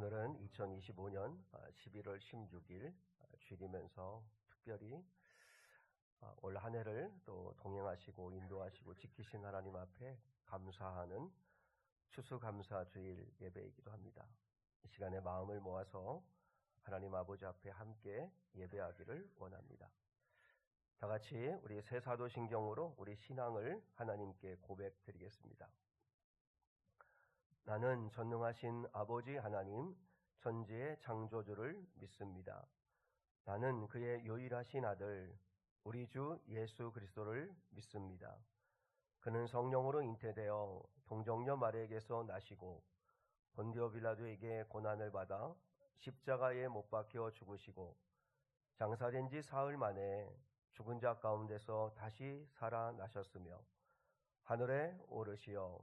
오늘은 2025년 11월 16일 주일이면서 특별히 올 한 해를 또 동행하시고 인도하시고 지키신 하나님 앞에 감사하는 추수감사 주일 예배이기도 합니다. 이 시간에 마음을 모아서 하나님 아버지 앞에 함께 예배하기를 원합니다. 다 같이 우리 새 사도신경으로 우리 신앙을 하나님께 고백드리겠습니다. 나는 전능하신 아버지 하나님 천지의 창조주를 믿습니다. 나는 그의 유일하신 아들 우리 주 예수 그리스도를 믿습니다. 그는 성령으로 잉태되어 동정녀 마리아에게서 나시고 본디오 빌라도에게 고난을 받아 십자가에 못 박혀 죽으시고 장사된 지 사흘 만에 죽은 자 가운데서 다시 살아나셨으며 하늘에 오르시어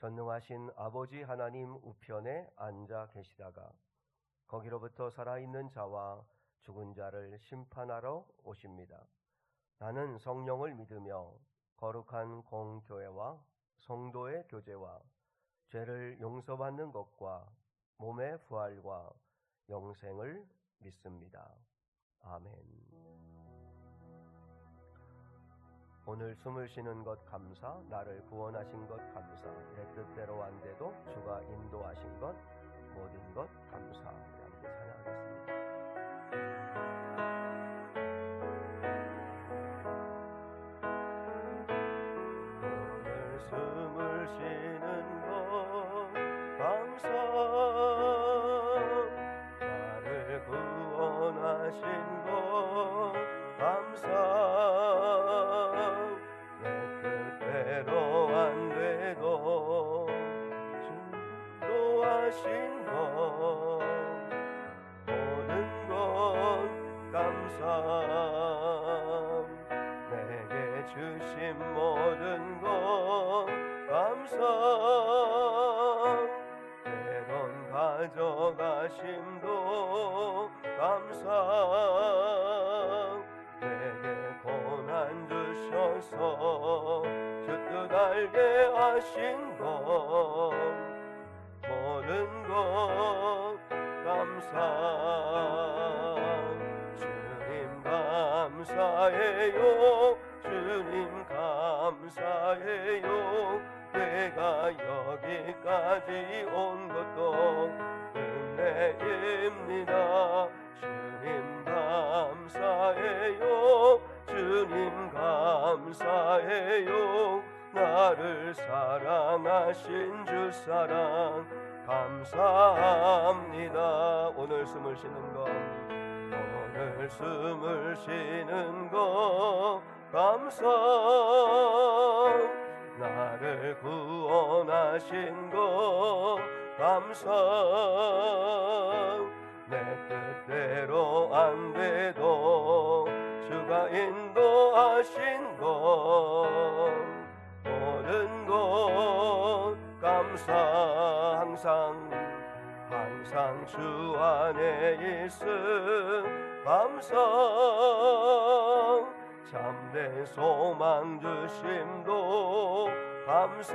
전능하신 아버지 하나님 우편에 앉아 계시다가 거기로부터 살아있는 자와 죽은 자를 심판하러 오십니다. 나는 성령을 믿으며 거룩한 공교회와 성도의 교제와 죄를 용서받는 것과 몸의 부활과 영생을 믿습니다. 아멘. 오늘 숨을 쉬는 것 감사, 나를 구원하신 것 감사, 내 뜻대로 안 돼도 주가 인도하신 것 모든 것 감사. 함께 찬양하겠습니다. 오늘 숨을 쉬는 것 감사, 나를 구원하신 것 감사. 하신 것 모든 것 감사. 내게 주신 모든 것 감사. 때론 가져가심도 감사. 내게 고난 주셔서 주 뜻 알게 하신 것 모든 것 감사. 주님 감사해요. 주님 감사해요. 내가 여기까지 온 것도 은혜입니다. 주님 감사해요. 주님 감사해요. 나를 사랑하신 주 사랑 감사합니다. 오늘 숨을 쉬는 것, 오늘 숨을 쉬는 것 감사. 나를 구원하신 것 감사. 내 뜻대로 안 돼도 주가 인도하신 것 모든 것 감사. 항상 주 안에 있음 감사. 참된 소망 주심도 감사.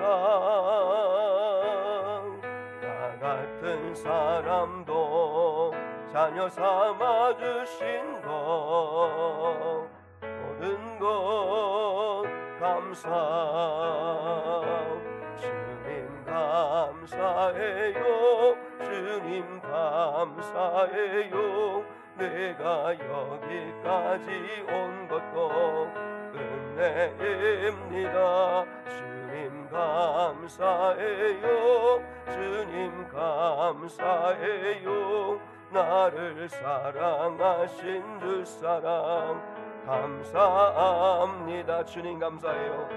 나 같은 사람도 자녀 삼아 주신 것 모든 것 감사. 주님 감사해요. 주님 감사해요. 내가 여기까지 온 것도 은혜입니다. 주님 감사해요. 주님 감사해요. 나를 사랑하신 주 사랑 감사합니다. 주님 감사해요.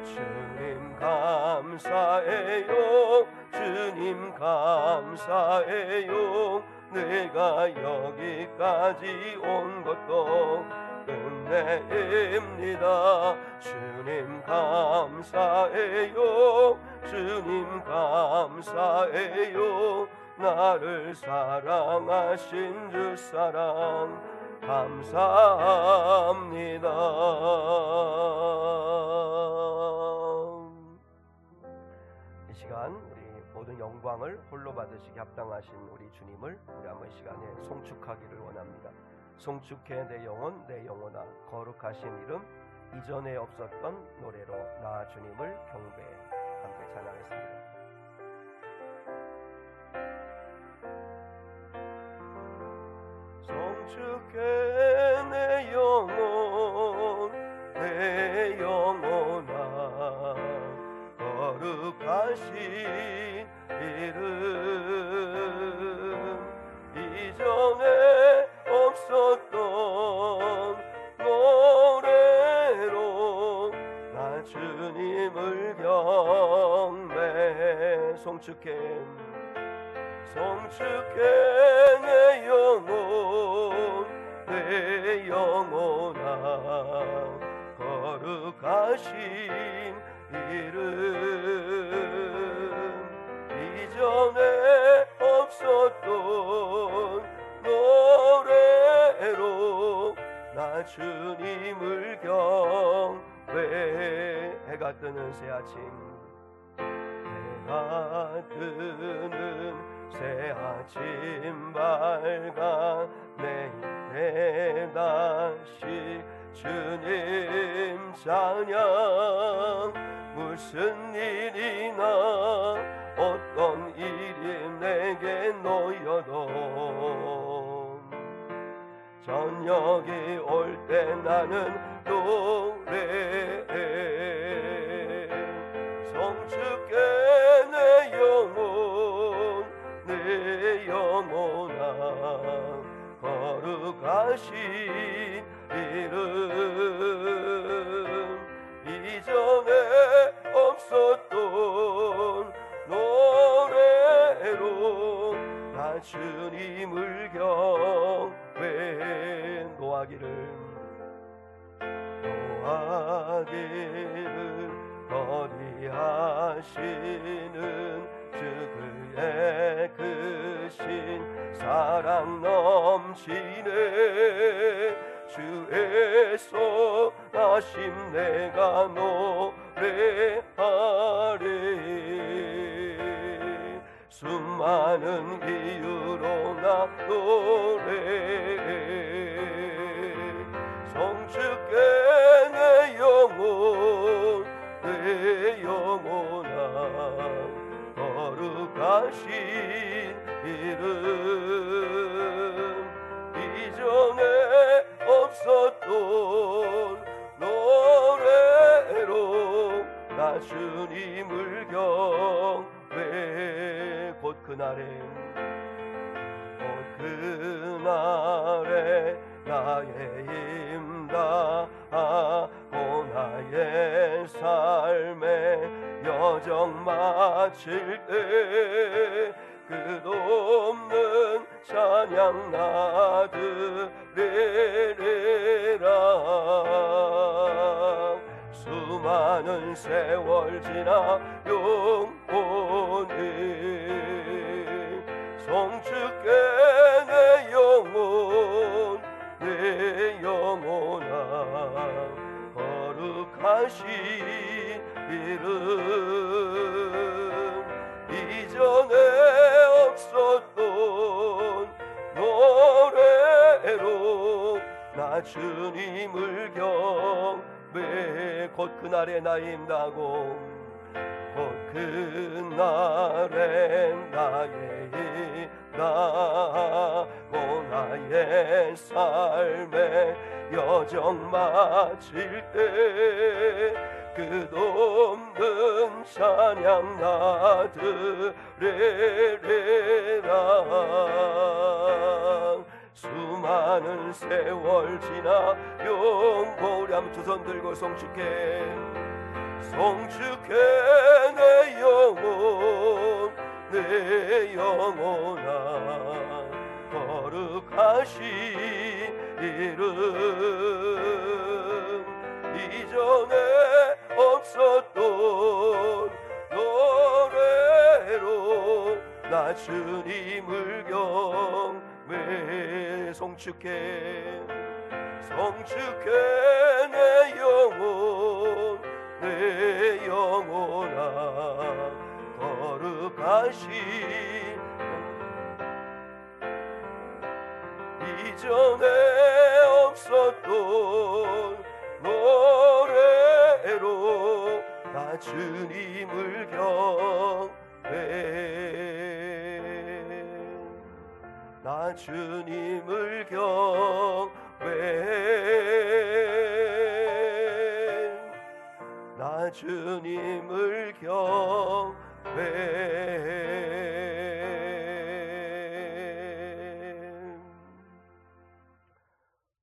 주님 감사해요. 주님 감사해요. 내가 여기까지 온 것도 은혜입니다. 주님 감사해요. 주님 감사해요. 나를 사랑하신 주 사랑 감사합니다. 이 시간 우리 모든 영광을 홀로 받으시기 합당하신 우리 주님을 우리 한번 이 시간에 송축하기를 원합니다. 송축해 내 영혼 내 영혼아 거룩하신 이름 이전에 없었던 노래로 나 주님을 경배해. 함께 찬양했습니다. 송축해 내 영혼 내 영혼아 거룩하신 이름 이전에 없었던 노래로 나 주님을 경배. 송축해 내 영혼 내 영혼아 거룩하신 이름 이전에 없었던 노래로 나 주님을 경배. 해가 뜨는 새 아침 해가 뜨는 새 아침 밝아 내 다시 주님 찬양. 무슨 일이나 어떤 일이 내게 놓여도 저녁이 올 때 나는 노래해. 송축해 내 영혼 내 영혼아 거룩하신 이름 이전에 없었던 노래로 나 주님을 경배. 노하기를 거리하시는 주 그의 크신 사랑 넘치네. 주의 선하심 내가 노래하리. 수많은 이유로 나 노래해. 송축해 내 영혼 내 영혼아 거룩하신 이름 이전에 없었던 노래로 나 주님을 경배. 곧 그날에 나의 힘 다하고 나의 삶의 여정 마칠 때 끝없는 찬양 나 드리리라. 수많은 세월 지나 영원히 송축해 내 영혼 내 영혼아 거룩하신 이름 이전에 없었던 노래로 나 주님을 경배. 곧 그날에 나의 힘다고 곧 그날에 나의 힘다고 나의 삶의 여정 마칠 때 끝없는 찬양 나 드리리라. 수많은 세월 지나 영원히 한번 두 손 들고 송축해. 송축해 내 영혼 내 영혼아 거룩하신 이름 이전에 없었던 노래로 나 주님을 경배. 송축해 내 영혼 내 영혼아 거룩하신 이전에 없었던 노래로 나 주님을 경배해 나 주님을 경배해 나 주님을 경배해.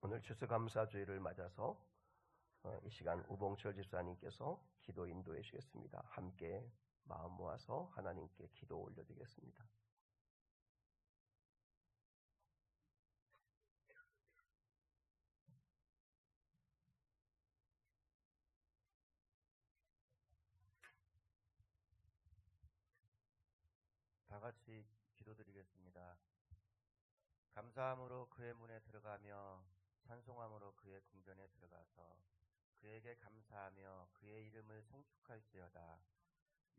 오늘 추수감사주일을 맞아서 이 시간 우봉철 집사님께서 기도 인도해 주시겠습니다. 함께 마음 모아서 하나님께 기도 올려드리겠습니다. 다 같이 기도드리겠습니다. 감사함으로 그의 문에 들어가며 찬송함으로 그의 궁전에 들어가서 그에게 감사하며 그의 이름을 송축할지어다.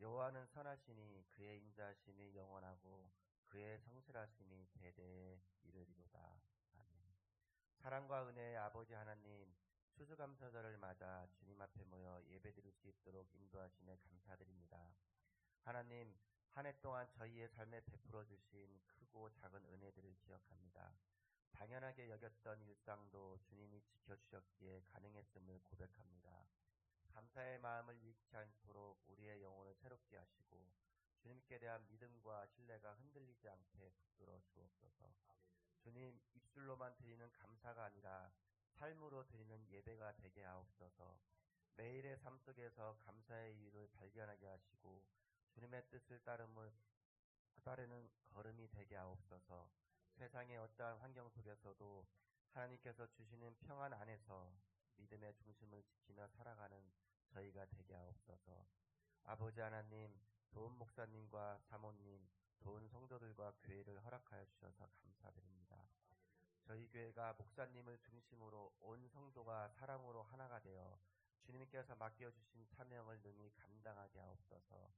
여호와는 선하시니 그의 인자하심이 영원하고 그의 성실하심이 대대에 이르리로다. 아멘. 사랑과 은혜의 아버지 하나님, 추수감사절을 맞아 주님 앞에 모여 예배드릴 수 있도록 인도하심에 감사드립니다. 하나님, 한 해 동안 저희의 삶에 베풀어 주신 크고 작은 은혜들을 기억합니다. 당연하게 여겼던 일상도 주님이 지켜주셨기에 가능했음을 고백합니다. 감사의 마음을 잃지 않도록 우리의 영혼을 새롭게 하시고 주님께 대한 믿음과 신뢰가 흔들리지 않게 붙들어 주옵소서. 주님, 입술로만 드리는 감사가 아니라 삶으로 드리는 예배가 되게 하옵소서. 매일의 삶 속에서 감사의 이유를 발견하게 하시고 주님의 뜻을 따르는 걸음이 되게 하옵소서. 세상의 어떠한 환경 속에서도 하나님께서 주시는 평안 안에서 믿음의 중심을 지키며 살아가는 저희가 되게 하옵소서. 아버지 하나님, 도은 목사님과 사모님, 도은 성도들과 교회를 허락하여 주셔서 감사드립니다. 저희 교회가 목사님을 중심으로 온 성도가 사랑으로 하나가 되어 주님께서 맡겨주신 사명을 능히 감당하게 하옵소서.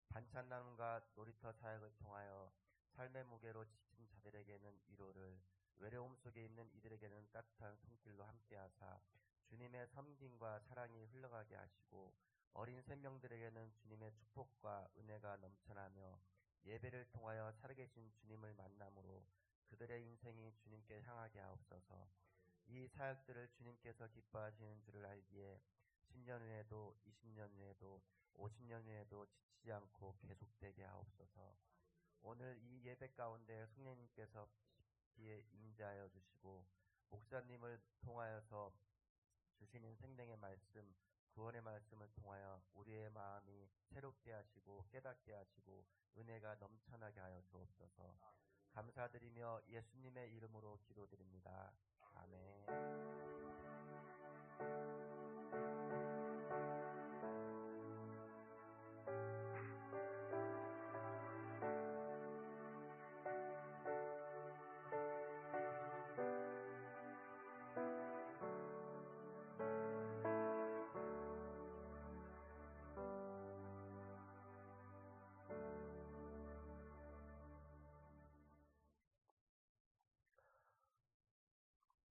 반찬 나눔과 놀이터 사역을 통하여 삶의 무게로 지친 자들에게는 위로를, 외로움 속에 있는 이들에게는 따뜻한 손길로 함께하사 주님의 섬김과 사랑이 흘러가게 하시고 어린 생명들에게는 주님의 축복과 은혜가 넘쳐나며 예배를 통하여 살아계신 주님을 만남으로 그들의 인생이 주님께 향하게 하옵소서. 이 사역들을 주님께서 기뻐하시는 줄을 알기에 10년 후에도 20년 후에도 50년 후에도 지치지 않고 계속되게 하옵소서. 오늘 이 예배 가운데 성령님께서 깊이 임재하여 주시고 목사님을 통하여서 주시는 생명의 말씀, 구원의 말씀을 통하여 우리의 마음이 새롭게 하시고 깨닫게 하시고 은혜가 넘쳐나게 하여 주옵소서. 감사드리며 예수님의 이름으로 기도드립니다. 아멘.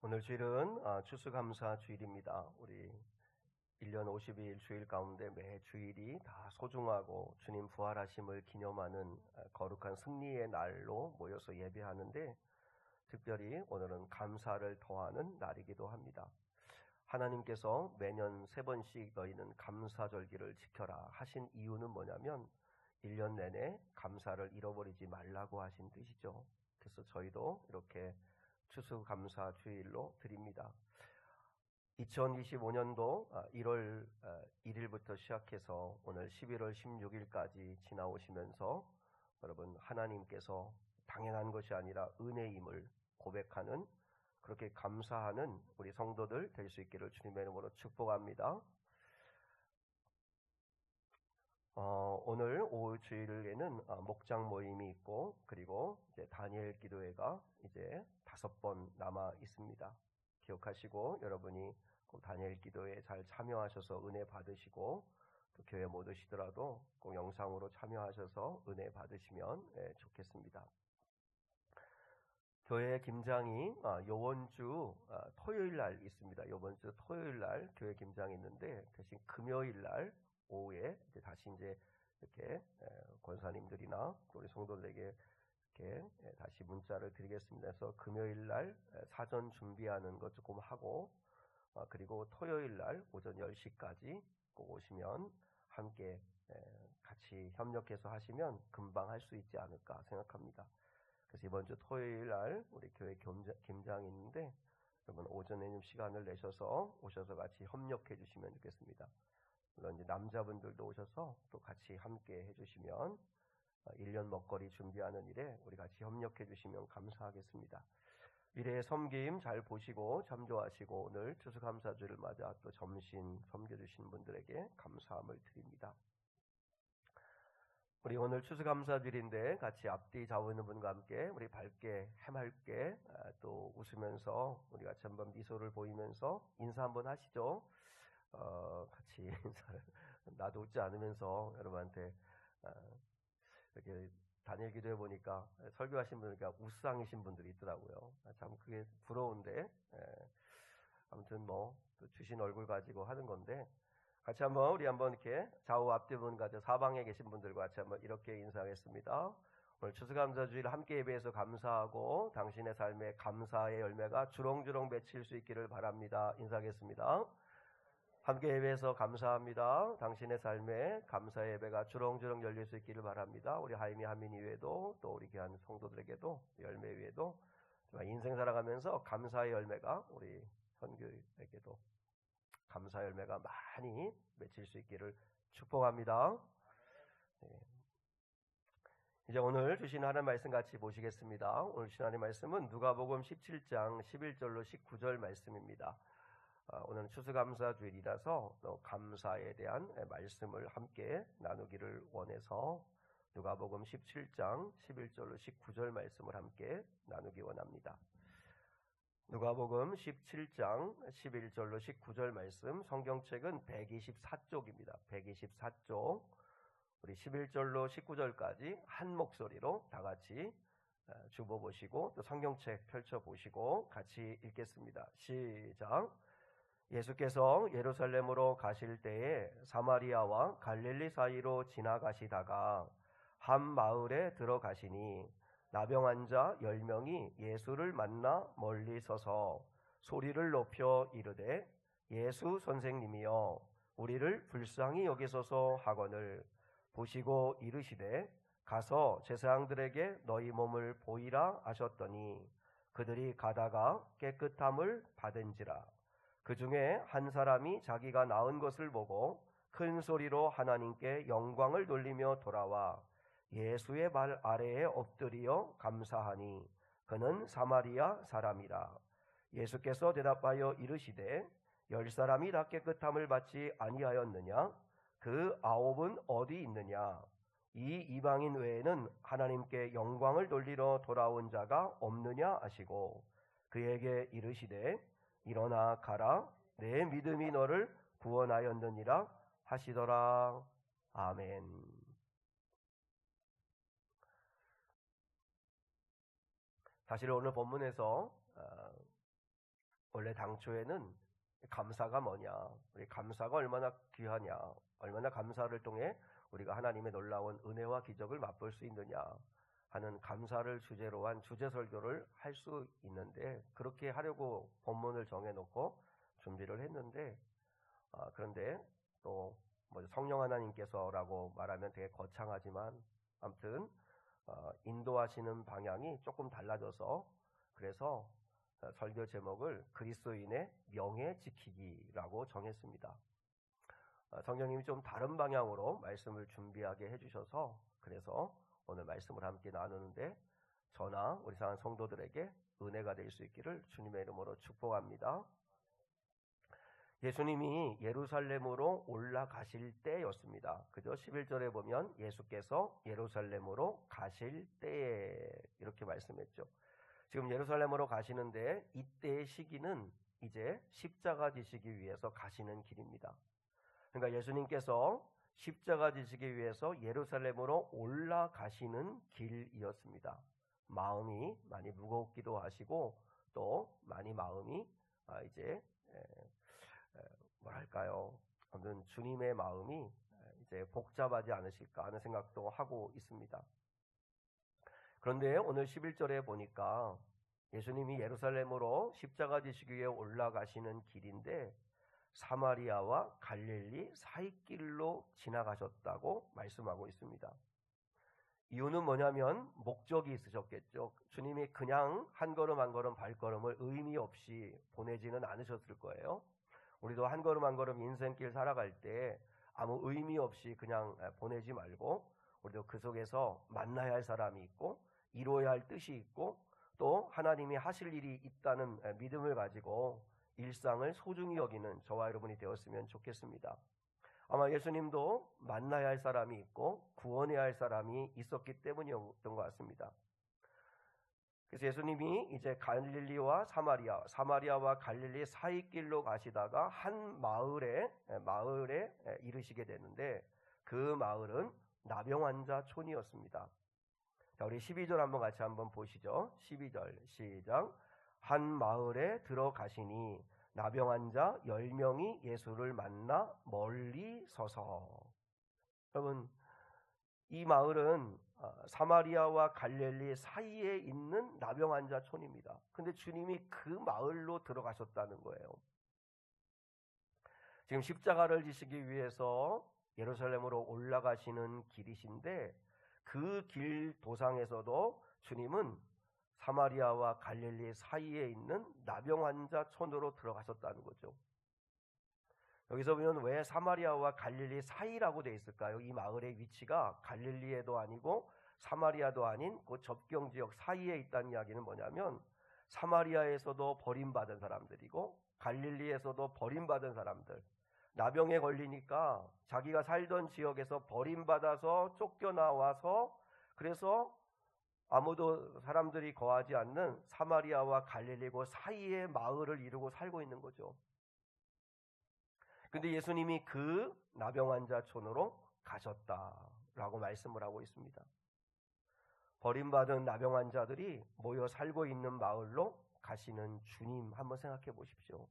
오늘 주일은 추수감사 주일입니다. 우리 1년 52일 주일 가운데 매 주일이 다 소중하고 주님 부활하심을 기념하는 거룩한 승리의 날로 모여서 예배하는데 특별히 오늘은 감사를 더하는 날이기도 합니다. 하나님께서 매년 3번씩 너희는 감사절기를 지켜라 하신 이유는 뭐냐면 1년 내내 감사를 잃어버리지 말라고 하신 뜻이죠. 그래서 저희도 이렇게 추수감사 주일로 드립니다. 2025년도 1월 1일부터 시작해서 오늘 11월 16일까지 지나오시면서 여러분 하나님께서 당연한 것이 아니라 은혜임을 고백하는 그렇게 감사하는 우리 성도들 될 수 있기를 주님의 이름으로 축복합니다. 오늘 오후 주일에는 목장 모임이 있고 그리고 이제 다니엘 기도회가 이제 5번 남아 있습니다. 기억하시고 여러분이 다니엘 기도회에 잘 참여하셔서 은혜 받으시고 또 교회 못 오시더라도 꼭 영상으로 참여하셔서 은혜 받으시면 좋겠습니다. 교회 김장이 이번 주 토요일 날 있습니다. 이번 주 토요일 날 교회 김장이 있는데 대신 금요일 날 오후에 다시 이렇게 권사님들이나 우리 성도들에게 이렇게 다시 문자를 드리겠습니다. 그래서 금요일 날 사전 준비하는 것 조금 하고 그리고 토요일 날 오전 10시까지 꼭 오시면 함께 같이 협력해서 하시면 금방 할 수 있지 않을까 생각합니다. 그래서 이번 주 토요일 날 우리 교회 김장이 있는데 여러분 오전에 좀 시간을 내셔서 오셔서 같이 협력해 주시면 좋겠습니다. 물론 이제 남자분들도 오셔서 또 같이 함께 해주시면 1년 먹거리 준비하는 일에 우리 같이 협력해 주시면 감사하겠습니다. 미래의 섬김 잘 보시고 참조하시고 오늘 추수감사주를 맞아 또 점심 섬겨주신 분들에게 감사함을 드립니다. 우리 오늘 추수감사주일인데 같이 앞뒤 좌우있는 분과 함께 우리 밝게 해맑게 또 웃으면서 우리 같이 한번 미소를 보이면서 인사 한번 하시죠. 같이 인사를 나도 웃지 않으면서 여러분한테 이렇게 단일 기도해 보니까 설교하신 분이니까 우상이신 분들이 있더라고요. 참 그게 부러운데 아무튼 뭐 또 주신 얼굴 가지고 하는 건데 같이 한번 우리 한번 이렇게 좌우 앞뒤 분 가지고 사방에 계신 분들과 같이 한번 이렇게 인사하겠습니다. 오늘 추수감사주일 함께 예배해서 감사하고 당신의 삶에 감사의 열매가 주렁주렁 맺힐 수 있기를 바랍니다. 인사하겠습니다. 함께 예배해서 감사합니다. 당신의 삶에 감사의 예배가 주렁주렁 열릴 수 있기를 바랍니다. 우리 하이미 하민이 외에도 또 우리 귀한 성도들에게도 열매 외에도 인생 살아가면서 감사의 열매가 우리 선교에게도 감사 열매가 많이 맺힐 수 있기를 축복합니다. 네. 이제 오늘 주신 하나님 말씀 같이 보시겠습니다. 오늘 주신 하나님 말씀은 누가복음 17장 11절로 19절 말씀입니다. 오늘은 추수감사주일이라서 또 감사에 대한 말씀을 함께 나누기를 원해서 누가복음 17장 11절로 19절 말씀을 함께 나누기 원합니다. 누가복음 17장 11절로 19절 말씀 성경책은 124쪽입니다. 124쪽 우리 11절로 19절까지 한 목소리로 다 같이 주보보시고 또 성경책 펼쳐보시고 같이 읽겠습니다. 시작. 예수께서 예루살렘으로 가실 때에 사마리아와 갈릴리 사이로 지나가시다가 한 마을에 들어가시니 나병 환자 10명이 예수를 만나 멀리 서서 소리를 높여 이르되 예수 선생님이여 우리를 불쌍히 여기소서 하거늘 보시고 이르시되 가서 제사장들에게 너희 몸을 보이라 하셨더니 그들이 가다가 깨끗함을 받은지라. 그 중에 한 사람이 자기가 나은 것을 보고 큰 소리로 하나님께 영광을 돌리며 돌아와 예수의 발 아래에 엎드리어 감사하니 그는 사마리아 사람이라. 예수께서 대답하여 이르시되 10사람이 다 깨끗함을 받지 아니하였느냐? 그 9은 어디 있느냐? 이 이방인 외에는 하나님께 영광을 돌리러 돌아온 자가 없느냐 하시고 그에게 이르시되 일어나 가라 내 믿음이 너를 구원하였느니라 하시더라. 아멘. 사실 오늘 본문에서 원래 당초에는 감사가 뭐냐, 우리 감사가 얼마나 귀하냐, 얼마나 감사를 통해 우리가 하나님의 놀라운 은혜와 기적을 맛볼 수 있느냐 하는 감사를 주제로 한 주제 설교를 할 수 있는데 그렇게 하려고 본문을 정해놓고 준비를 했는데 그런데 또 뭐 성령 하나님께서라고 말하면 되게 거창하지만 아무튼 인도하시는 방향이 조금 달라져서 그래서 설교 제목을 그리스도인의 명예 지키기라고 정했습니다. 성령님이 좀 다른 방향으로 말씀을 준비하게 해주셔서 그래서 오늘 말씀을 함께 나누는데 저나 우리 사랑하는 성도들에게 은혜가 될 수 있기를 주님의 이름으로 축복합니다. 예수님이 예루살렘으로 올라가실 때였습니다. 그죠? 11절에 보면 예수께서 예루살렘으로 가실 때에 이렇게 말씀했죠. 지금 예루살렘으로 가시는데 이때의 시기는 이제 십자가 지시기 위해서 가시는 길입니다. 그러니까 예수님께서 십자가 지시기 위해서 예루살렘으로 올라가시는 길이었습니다. 마음이 많이 무겁기도 하시고 또 많이 마음이 이제 뭐랄까요? 아무튼 주님의 마음이 이제 복잡하지 않으실까 하는 생각도 하고 있습니다. 그런데 오늘 11절에 보니까 예수님이 예루살렘으로 십자가 지시기 위해 올라가시는 길인데 사마리아와 갈릴리 사이길로 지나가셨다고 말씀하고 있습니다. 이유는 뭐냐면 목적이 있으셨겠죠. 주님이 그냥 한 걸음 한 걸음 발걸음을 의미 없이 보내지는 않으셨을 거예요. 우리도 한 걸음 한 걸음 인생길 살아갈 때 아무 의미 없이 그냥 보내지 말고 우리도 그 속에서 만나야 할 사람이 있고 이루어야 할 뜻이 있고 또 하나님이 하실 일이 있다는 믿음을 가지고 일상을 소중히 여기는 저와 여러분이 되었으면 좋겠습니다. 아마 예수님도 만나야 할 사람이 있고 구원해야 할 사람이 있었기 때문이었던 것 같습니다. 그래서 예수님이 이제 갈릴리와 사마리아와 갈릴리 사이길로 가시다가 한 마을에 이르시게 되는데 그 마을은 나병환자촌이었습니다. 자, 우리 12절 한번 보시죠. 12절 시작. 한 마을에 들어가시니 나병환자 10명이 예수를 만나 멀리 서서. 여러분, 이 마을은 사마리아와 갈릴리 사이에 있는 나병환자촌입니다. 근데 주님이 그 마을로 들어가셨다는 거예요. 지금 십자가를 지시기 위해서 예루살렘으로 올라가시는 길이신데 그 길 도상에서도 주님은 사마리아와 갈릴리 사이에 있는 나병환자촌으로 들어가셨다는 거죠. 여기서 보면 왜 사마리아와 갈릴리 사이라고 되어 있을까요? 이 마을의 위치가 갈릴리에도 아니고 사마리아도 아닌 그 접경 지역 사이에 있다는 이야기는 뭐냐면 사마리아에서도 버림받은 사람들이고 갈릴리에서도 버림받은 사람들, 나병에 걸리니까 자기가 살던 지역에서 버림받아서 쫓겨나와서 그래서 아무도 사람들이 거하지 않는 사마리아와 갈릴리고 사이의 마을을 이루고 살고 있는 거죠. 근데 예수님이 그 나병환자촌으로 가셨다라고 말씀을 하고 있습니다. 버림받은 나병환자들이 모여 살고 있는 마을로 가시는 주님 한번 생각해 보십시오.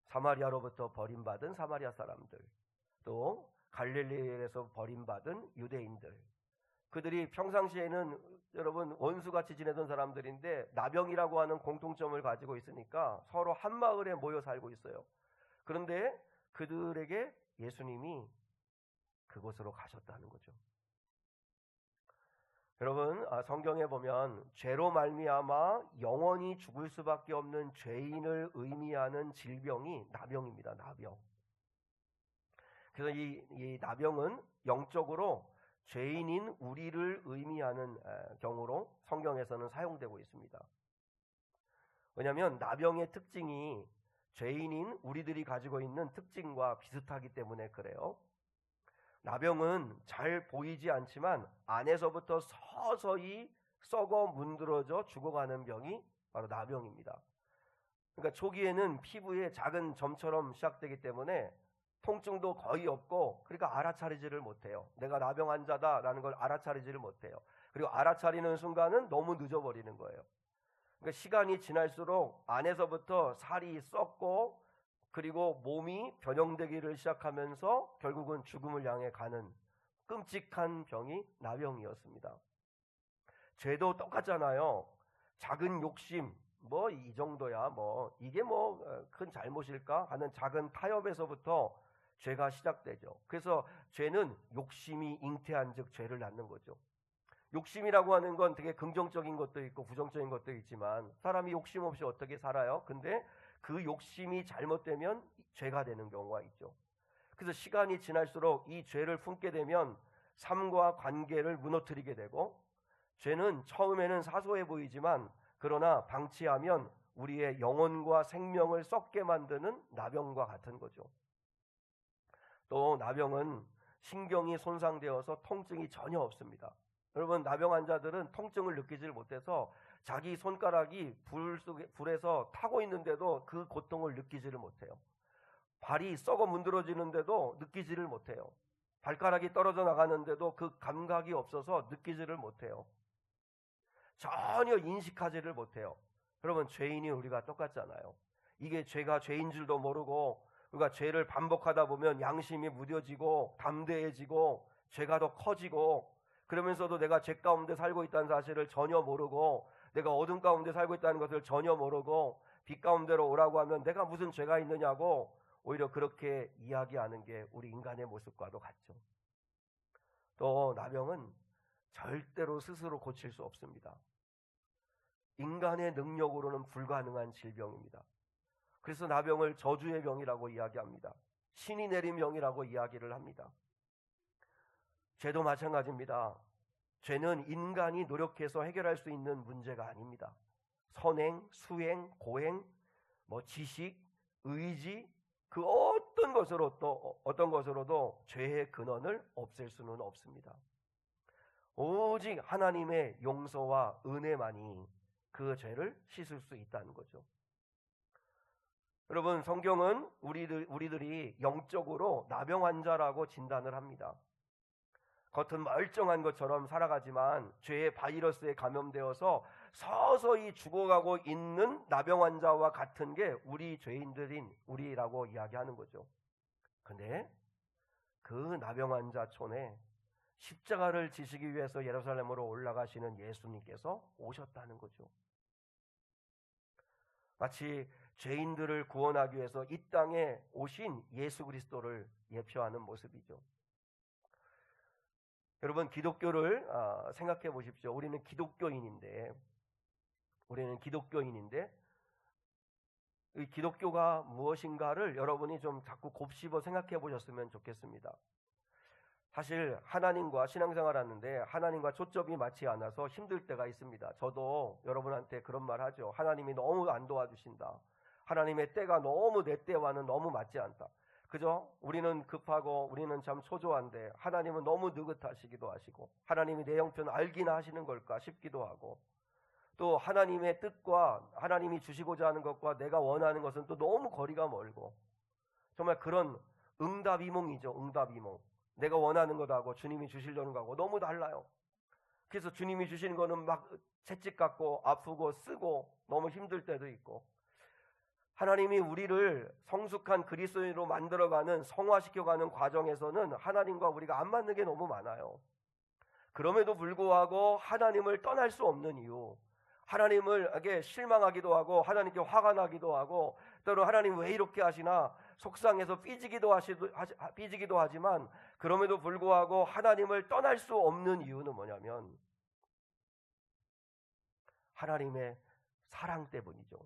사마리아로부터 버림받은 사마리아 사람들, 또 갈릴리에서 버림받은 유대인들, 그들이 평상시에는 여러분 원수같이 지내던 사람들인데 나병이라고 하는 공통점을 가지고 있으니까 서로 한 마을에 모여 살고 있어요. 그런데 그들에게 예수님이 그곳으로 가셨다는 거죠. 여러분, 성경에 보면 죄로 말미암아 영원히 죽을 수밖에 없는 죄인을 의미하는 질병이 나병입니다. 나병. 그래서 이 나병은 영적으로 죄인인 우리를 의미하는 경우로 성경에서는 사용되고 있습니다. 왜냐하면 나병의 특징이 죄인인 우리들이 가지고 있는 특징과 비슷하기 때문에 그래요. 나병은 잘 보이지 않지만 안에서부터 서서히 썩어 문드러져 죽어가는 병이 바로 나병입니다. 그러니까 초기에는 피부에 작은 점처럼 시작되기 때문에 통증도 거의 없고 그러니까 알아차리지를 못해요. 내가 나병 환자다라는 걸 알아차리지를 못해요. 그리고 알아차리는 순간은 너무 늦어버리는 거예요. 그러니까 시간이 지날수록 안에서부터 살이 썩고 그리고 몸이 변형되기를 시작하면서 결국은 죽음을 향해 가는 끔찍한 병이 나병이었습니다. 죄도 똑같잖아요. 작은 욕심, 뭐 이 정도야, 뭐 이게 뭐 큰 잘못일까 하는 작은 타협에서부터 죄가 시작되죠. 그래서 죄는 욕심이 잉태한 즉 죄를 낳는 거죠. 욕심이라고 하는 건 되게 긍정적인 것도 있고 부정적인 것도 있지만 사람이 욕심 없이 어떻게 살아요? 근데 그 욕심이 잘못되면 죄가 되는 경우가 있죠. 그래서 시간이 지날수록 이 죄를 품게 되면 삶과 관계를 무너뜨리게 되고 죄는 처음에는 사소해 보이지만 그러나 방치하면 우리의 영혼과 생명을 썩게 만드는 나병과 같은 거죠. 또 나병은 신경이 손상되어서 통증이 전혀 없습니다. 여러분, 나병 환자들은 통증을 느끼질 못해서 자기 손가락이 불에서 타고 있는데도 그 고통을 느끼지를 못해요. 발이 썩어 문드러지는데도 느끼지를 못해요. 발가락이 떨어져 나가는데도 그 감각이 없어서 느끼지를 못해요. 전혀 인식하지를 못해요. 여러분, 죄인이 우리가 똑같잖아요. 이게 죄가 죄인 줄도 모르고, 우리가 죄를 반복하다 보면 양심이 무뎌지고 담대해지고 죄가 더 커지고, 그러면서도 내가 죄 가운데 살고 있다는 사실을 전혀 모르고, 내가 어둠 가운데 살고 있다는 것을 전혀 모르고 빛 가운데로 오라고 하면 내가 무슨 죄가 있느냐고 오히려 그렇게 이야기하는 게 우리 인간의 모습과도 같죠. 또 나병은 절대로 스스로 고칠 수 없습니다. 인간의 능력으로는 불가능한 질병입니다. 그래서 나병을 저주의 병이라고 이야기합니다. 신이 내린 병이라고 이야기를 합니다. 죄도 마찬가지입니다. 죄는 인간이 노력해서 해결할 수 있는 문제가 아닙니다. 선행, 수행, 고행, 지식, 의지, 그 어떤 것으로도 죄의 근원을 없앨 수는 없습니다. 오직 하나님의 용서와 은혜만이 그 죄를 씻을 수 있다는 거죠. 여러분, 성경은 우리들이 영적으로 나병 환자라고 진단을 합니다. 겉은 멀쩡한 것처럼 살아가지만 죄의 바이러스에 감염되어서 서서히 죽어가고 있는 나병 환자와 같은 게 우리 죄인들인 우리라고 이야기하는 거죠. 근데 그 나병 환자촌에 십자가를 지시기 위해서 예루살렘으로 올라가시는 예수님께서 오셨다는 거죠. 마치 죄인들을 구원하기 위해서 이 땅에 오신 예수 그리스도를 예표하는 모습이죠. 여러분, 기독교를 생각해 보십시오. 우리는 기독교인인데 이 기독교가 무엇인가를 여러분이 좀 자꾸 곱씹어 생각해 보셨으면 좋겠습니다. 사실 하나님과 신앙생활 하는데 하나님과 초점이 맞지 않아서 힘들 때가 있습니다. 저도 여러분한테 그런 말 하죠. 하나님이 너무 안 도와주신다. 하나님의 때가 너무 내 때와는 너무 맞지 않다. 그죠? 우리는 급하고 우리는 참 초조한데 하나님은 너무 느긋하시기도 하시고, 하나님이 내 형편 알기나 하시는 걸까 싶기도 하고, 또 하나님의 뜻과 하나님이 주시고자 하는 것과 내가 원하는 것은 또 너무 거리가 멀고, 정말 그런 응답이몽이죠. 응답이몽. 내가 원하는 것하고 주님이 주시려는 것하고 너무 달라요. 그래서 주님이 주시는 거는 막 채찍 같고 아프고 쓰고 너무 힘들 때도 있고, 하나님이 우리를 성숙한 그리스도인으로 만들어가는, 성화시켜가는 과정에서는 하나님과 우리가 안 맞는 게 너무 많아요. 그럼에도 불구하고 하나님을 떠날 수 없는 이유, 하나님을에게 실망하기도 하고 하나님께 화가 나기도 하고, 때로 하나님 왜 이렇게 하시나 속상해서 삐지기도 하지만, 그럼에도 불구하고 하나님을 떠날 수 없는 이유는 뭐냐면 하나님의 사랑 때문이죠.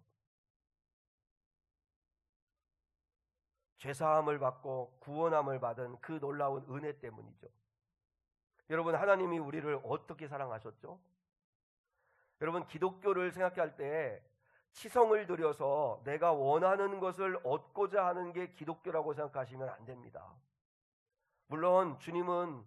죄사함을 받고 구원함을 받은 그 놀라운 은혜 때문이죠. 여러분, 하나님이 우리를 어떻게 사랑하셨죠? 여러분, 기독교를 생각할 때 치성을 들여서 내가 원하는 것을 얻고자 하는 게 기독교라고 생각하시면 안 됩니다. 물론 주님은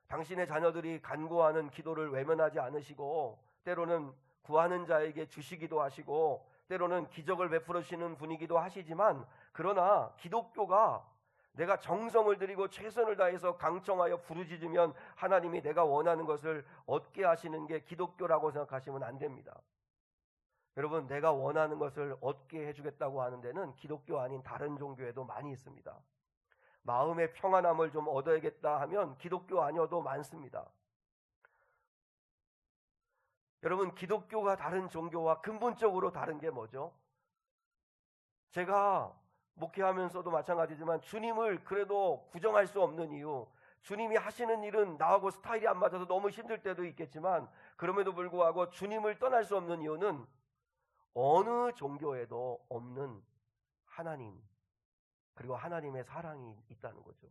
당신의 자녀들이 간구하는 기도를 외면하지 않으시고, 때로는 구하는 자에게 주시기도 하시고, 때로는 기적을 베풀으시는 분이기도 하시지만, 그러나 기독교가 내가 정성을 들이고 최선을 다해서 강청하여 부르짖으면 하나님이 내가 원하는 것을 얻게 하시는 게 기독교라고 생각하시면 안 됩니다. 여러분, 내가 원하는 것을 얻게 해주겠다고 하는 데는 기독교 아닌 다른 종교에도 많이 있습니다. 마음의 평안함을 좀 얻어야겠다 하면 기독교 아니어도 많습니다. 여러분, 기독교가 다른 종교와 근본적으로 다른 게 뭐죠? 제가 목회하면서도 마찬가지지만 주님을 그래도 부정할 수 없는 이유, 주님이 하시는 일은 나하고 스타일이 안 맞아서 너무 힘들 때도 있겠지만, 그럼에도 불구하고 주님을 떠날 수 없는 이유는 어느 종교에도 없는 하나님, 그리고 하나님의 사랑이 있다는 거죠.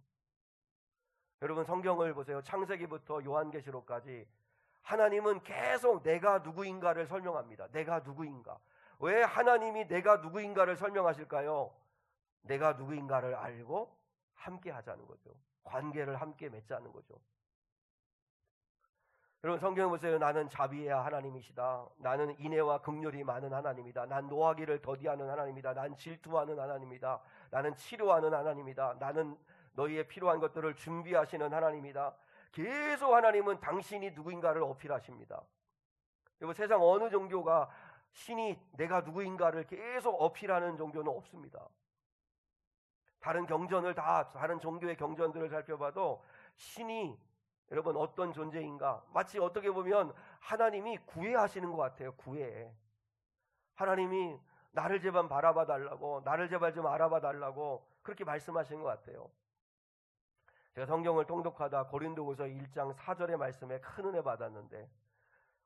여러분, 성경을 보세요. 창세기부터 요한계시록까지 하나님은 계속 내가 누구인가를 설명합니다. 내가 누구인가. 왜 하나님이 내가 누구인가를 설명하실까요? 내가 누구인가를 알고 함께 하자는 거죠. 관계를 함께 맺자는 거죠. 여러분, 성경 보세요. 나는 자비해야 하나님이시다. 나는 인애와 긍휼이 많은 하나님이다. 난 노하기를 더디하는 하나님이다. 난 질투하는 하나님이다. 나는 치료하는 하나님이다. 나는 너희의 필요한 것들을 준비하시는 하나님이다. 계속 하나님은 당신이 누구인가를 어필하십니다. 그리고 세상 어느 종교가 신이 내가 누구인가를 계속 어필하는 종교는 없습니다. 다른 종교의 경전들을 살펴봐도 신이 여러분 어떤 존재인가, 마치 어떻게 보면 하나님이 구애하시는 것 같아요. 구애. 하나님이 나를 제발 바라봐 달라고, 나를 제발 좀 알아봐 달라고 그렇게 말씀하신 것 같아요. 제가 성경을 통독하다 고린도후서 1장 4절의 말씀에 큰 은혜 받았는데,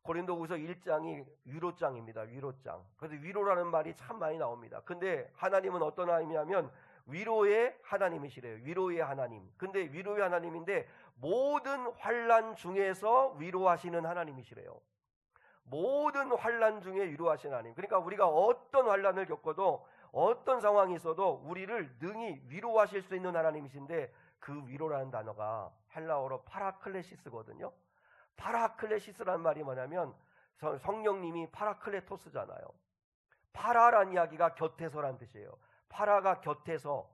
고린도후서 1장이 위로장입니다. 위로장. 그래서 위로라는 말이 참 많이 나옵니다. 근데 하나님은 어떤 하나님이냐면 위로의 하나님이시래요. 위로의 하나님. 근데 위로의 하나님인데 모든 환난 중에서 위로하시는 하나님이시래요. 모든 환난 중에 위로하시는 하나님. 그러니까 우리가 어떤 환난을 겪어도, 어떤 상황이 있어도 우리를 능히 위로하실 수 있는 하나님이신데, 그 위로라는 단어가 헬라어로 파라클레시스거든요. 파라클레시스라는 말이 뭐냐면 성령님이 파라클레토스잖아요. 파라란 이야기가 곁에서란 뜻이에요. 파라가 곁에서,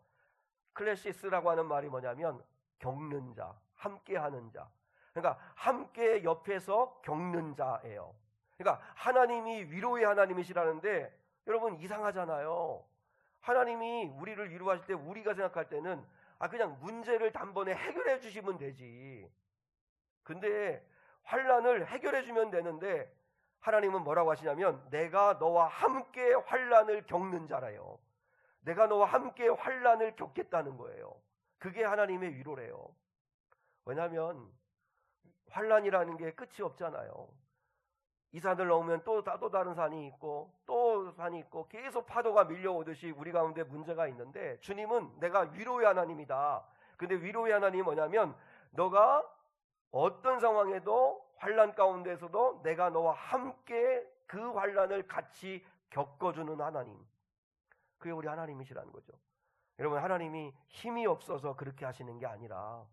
클레시스라고 하는 말이 뭐냐면 겪는 자, 함께하는 자. 그러니까 함께 옆에서 겪는 자예요. 그러니까 하나님이 위로의 하나님이시라는데, 여러분 이상하잖아요. 하나님이 우리를 위로하실 때 우리가 생각할 때는 그냥 문제를 단번에 해결해 주시면 되지. 근데 환난을 해결해 주면 되는데, 하나님은 뭐라고 하시냐면 내가 너와 함께 환난을 겪는 자라요. 내가 너와 함께 환난을 겪겠다는 거예요. 그게 하나님의 위로래요. 왜냐하면 환난이라는 게 끝이 없잖아요. 이 산을 넘으면 또 다른 산이 있고 또 산이 있고 계속 파도가 밀려오듯이 우리 가운데 문제가 있는데, 주님은 내가 위로의 하나님이다. 근데 위로의 하나님이 뭐냐면 너가 어떤 상황에도, 환난 가운데서도 내가 너와 함께 그 환난을 같이 겪어주는 하나님. 그게 우리 하나님이시라는 거죠. 여러분, 하나님이 힘이 없어서 그렇게 하시는 게 아니라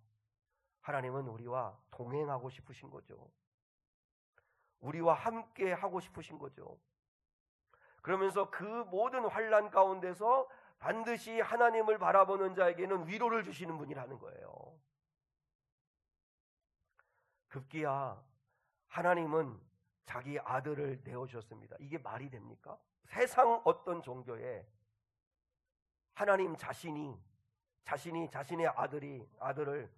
하나님은 우리와 동행하고 싶으신 거죠. 우리와 함께 하고 싶으신 거죠. 그러면서 그 모든 환난 가운데서 반드시 하나님을 바라보는 자에게는 위로를 주시는 분이라는 거예요. 급기야 하나님은 자기 아들을 내어주셨습니다. 이게 말이 됩니까? 세상 어떤 종교에 하나님 자신이 자신의 아들을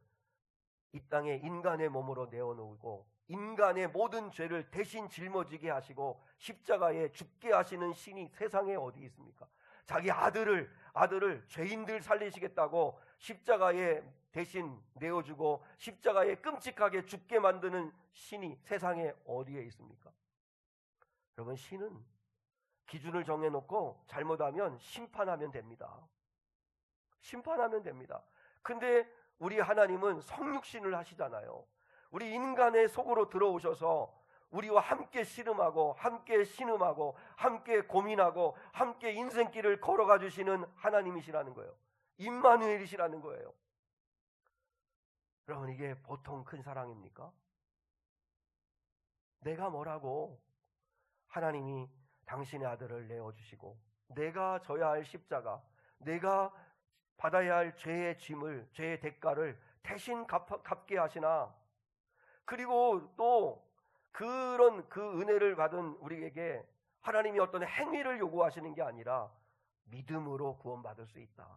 이 땅에 인간의 몸으로 내어놓고 인간의 모든 죄를 대신 짊어지게 하시고 십자가에 죽게 하시는 신이 세상에 어디 있습니까? 자기 아들을 죄인들 살리시겠다고 십자가에 대신 내어주고 십자가에 끔찍하게 죽게 만드는 신이 세상에 어디에 있습니까? 여러분, 신은 기준을 정해놓고 잘못하면 심판하면 됩니다. 심판하면 됩니다. 근데 우리 하나님은 성육신을 하시잖아요. 우리 인간의 속으로 들어오셔서 우리와 함께 씨름하고 함께 신음하고 함께 고민하고 함께 인생길을 걸어가 주시는 하나님이시라는 거예요. 임마누엘이시라는 거예요. 여러분, 이게 보통 큰 사랑입니까? 내가 뭐라고 하나님이 당신의 아들을 내어주시고 내가 져야 할 십자가, 내가 받아야 할 죄의 짐을, 죄의 대가를 대신 갚게 하시나? 그리고 또 그런 그 은혜를 받은 우리에게 하나님이 어떤 행위를 요구하시는 게 아니라 믿음으로 구원받을 수 있다.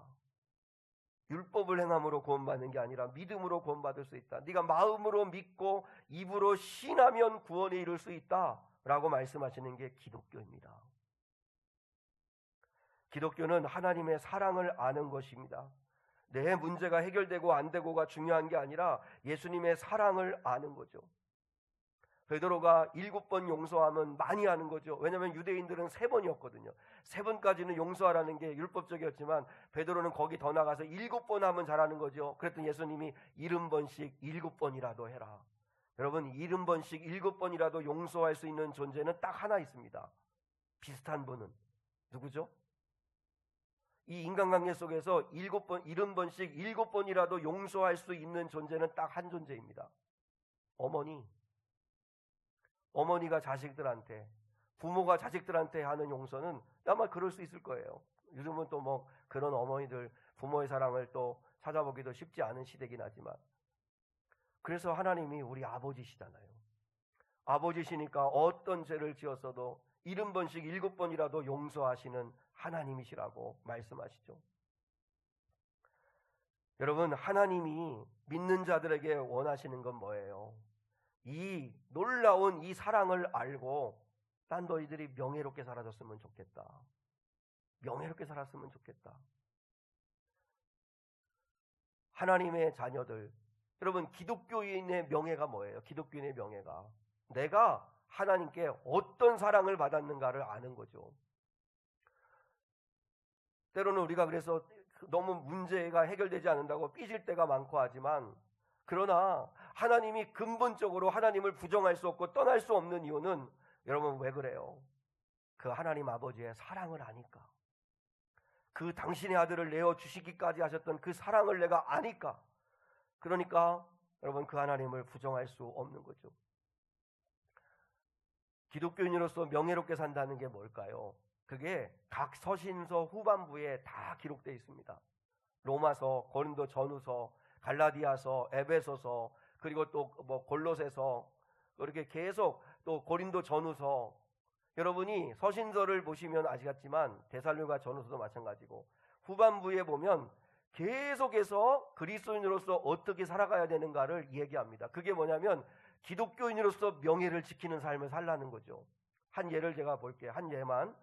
율법을 행함으로 구원받는 게 아니라 믿음으로 구원받을 수 있다. 네가 마음으로 믿고 입으로 신하면 구원에 이를 수 있다 라고 말씀하시는 게 기독교입니다. 기독교는 하나님의 사랑을 아는 것입니다. 내 문제가 해결되고 안 되고가 중요한 게 아니라 예수님의 사랑을 아는 거죠. 베드로가 7번 용서하면 많이 하는 거죠. 왜냐하면 유대인들은 3번이었거든요. 3번까지는 용서하라는 게 율법적이었지만 베드로는 거기 더 나가서 7번 하면 잘하는 거죠. 그랬더니 예수님이 70번씩 7번이라도 해라. 여러분, 70번씩 7번이라도 용서할 수 있는 존재는 딱 하나 있습니다. 비슷한 분은 누구죠? 이 인간관계 속에서 70번씩 7번이라도 용서할 수 있는 존재는 딱 한 존재입니다. 어머니가 자식들한테, 부모가 자식들한테 하는 용서는 아마 그럴 수 있을 거예요. 요즘은 또 그런 어머니들, 부모의 사랑을 또 찾아보기도 쉽지 않은 시대긴 하지만, 그래서 하나님이 우리 아버지시잖아요. 아버지시니까 어떤 죄를 지었어도 70번씩 7번이라도 용서하시는 하나님이시라고 말씀하시죠. 여러분, 하나님이 믿는 자들에게 원하시는 건 뭐예요? 이 놀라운 이 사랑을 알고 난 너희들이 명예롭게 살아줬으면 좋겠다. 명예롭게 살았으면 좋겠다. 하나님의 자녀들, 여러분, 기독교인의 명예가 뭐예요? 기독교인의 명예가 내가 하나님께 어떤 사랑을 받았는가를 아는 거죠. 때로는 우리가 그래서 너무 문제가 해결되지 않는다고 삐질 때가 많고 하지만, 그러나 하나님이 근본적으로 하나님을 부정할 수 없고 떠날 수 없는 이유는, 여러분 왜 그래요? 그 하나님 아버지의 사랑을 아니까. 그 당신의 아들을 내어주시기까지 하셨던 그 사랑을 내가 아니까. 그러니까 여러분, 그 하나님을 부정할 수 없는 거죠. 기독교인으로서 명예롭게 산다는 게 뭘까요? 그게 각 서신서 후반부에 다 기록되어 있습니다. 로마서, 고린도 전후서, 갈라디아서, 에베소서, 그리고 또 골로새서, 이렇게 계속 또 고린도 전후서. 여러분이 서신서를 보시면 아시겠지만 데살로니가 전후서도 마찬가지고 후반부에 보면 계속해서 그리스도인으로서 어떻게 살아가야 되는가를 얘기합니다. 그게 뭐냐면 기독교인으로서 명예를 지키는 삶을 살라는 거죠. 한 예를 제가 볼게요. 한 예만,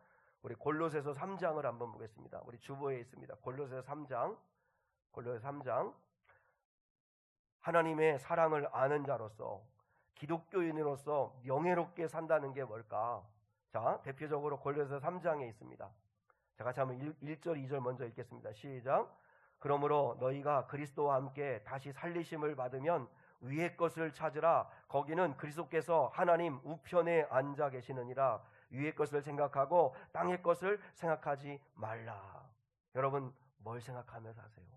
우리 골로새서 3장을 한번 보겠습니다. 우리 주보에 있습니다. 골로새서 3장. 골로새서 3장. 하나님의 사랑을 아는 자로서, 기독교인으로서 명예롭게 산다는 게 뭘까? 자, 대표적으로 골로새서 3장에 있습니다. 자, 같이 한번 1절, 2절 먼저 읽겠습니다. 시작. 그러므로 너희가 그리스도와 함께 다시 살리심을 받으면 위의 것을 찾으라. 거기는 그리스도께서 하나님 우편에 앉아 계시느니라. 위의 것을 생각하고 땅의 것을 생각하지 말라. 여러분, 뭘 생각하며 사세요?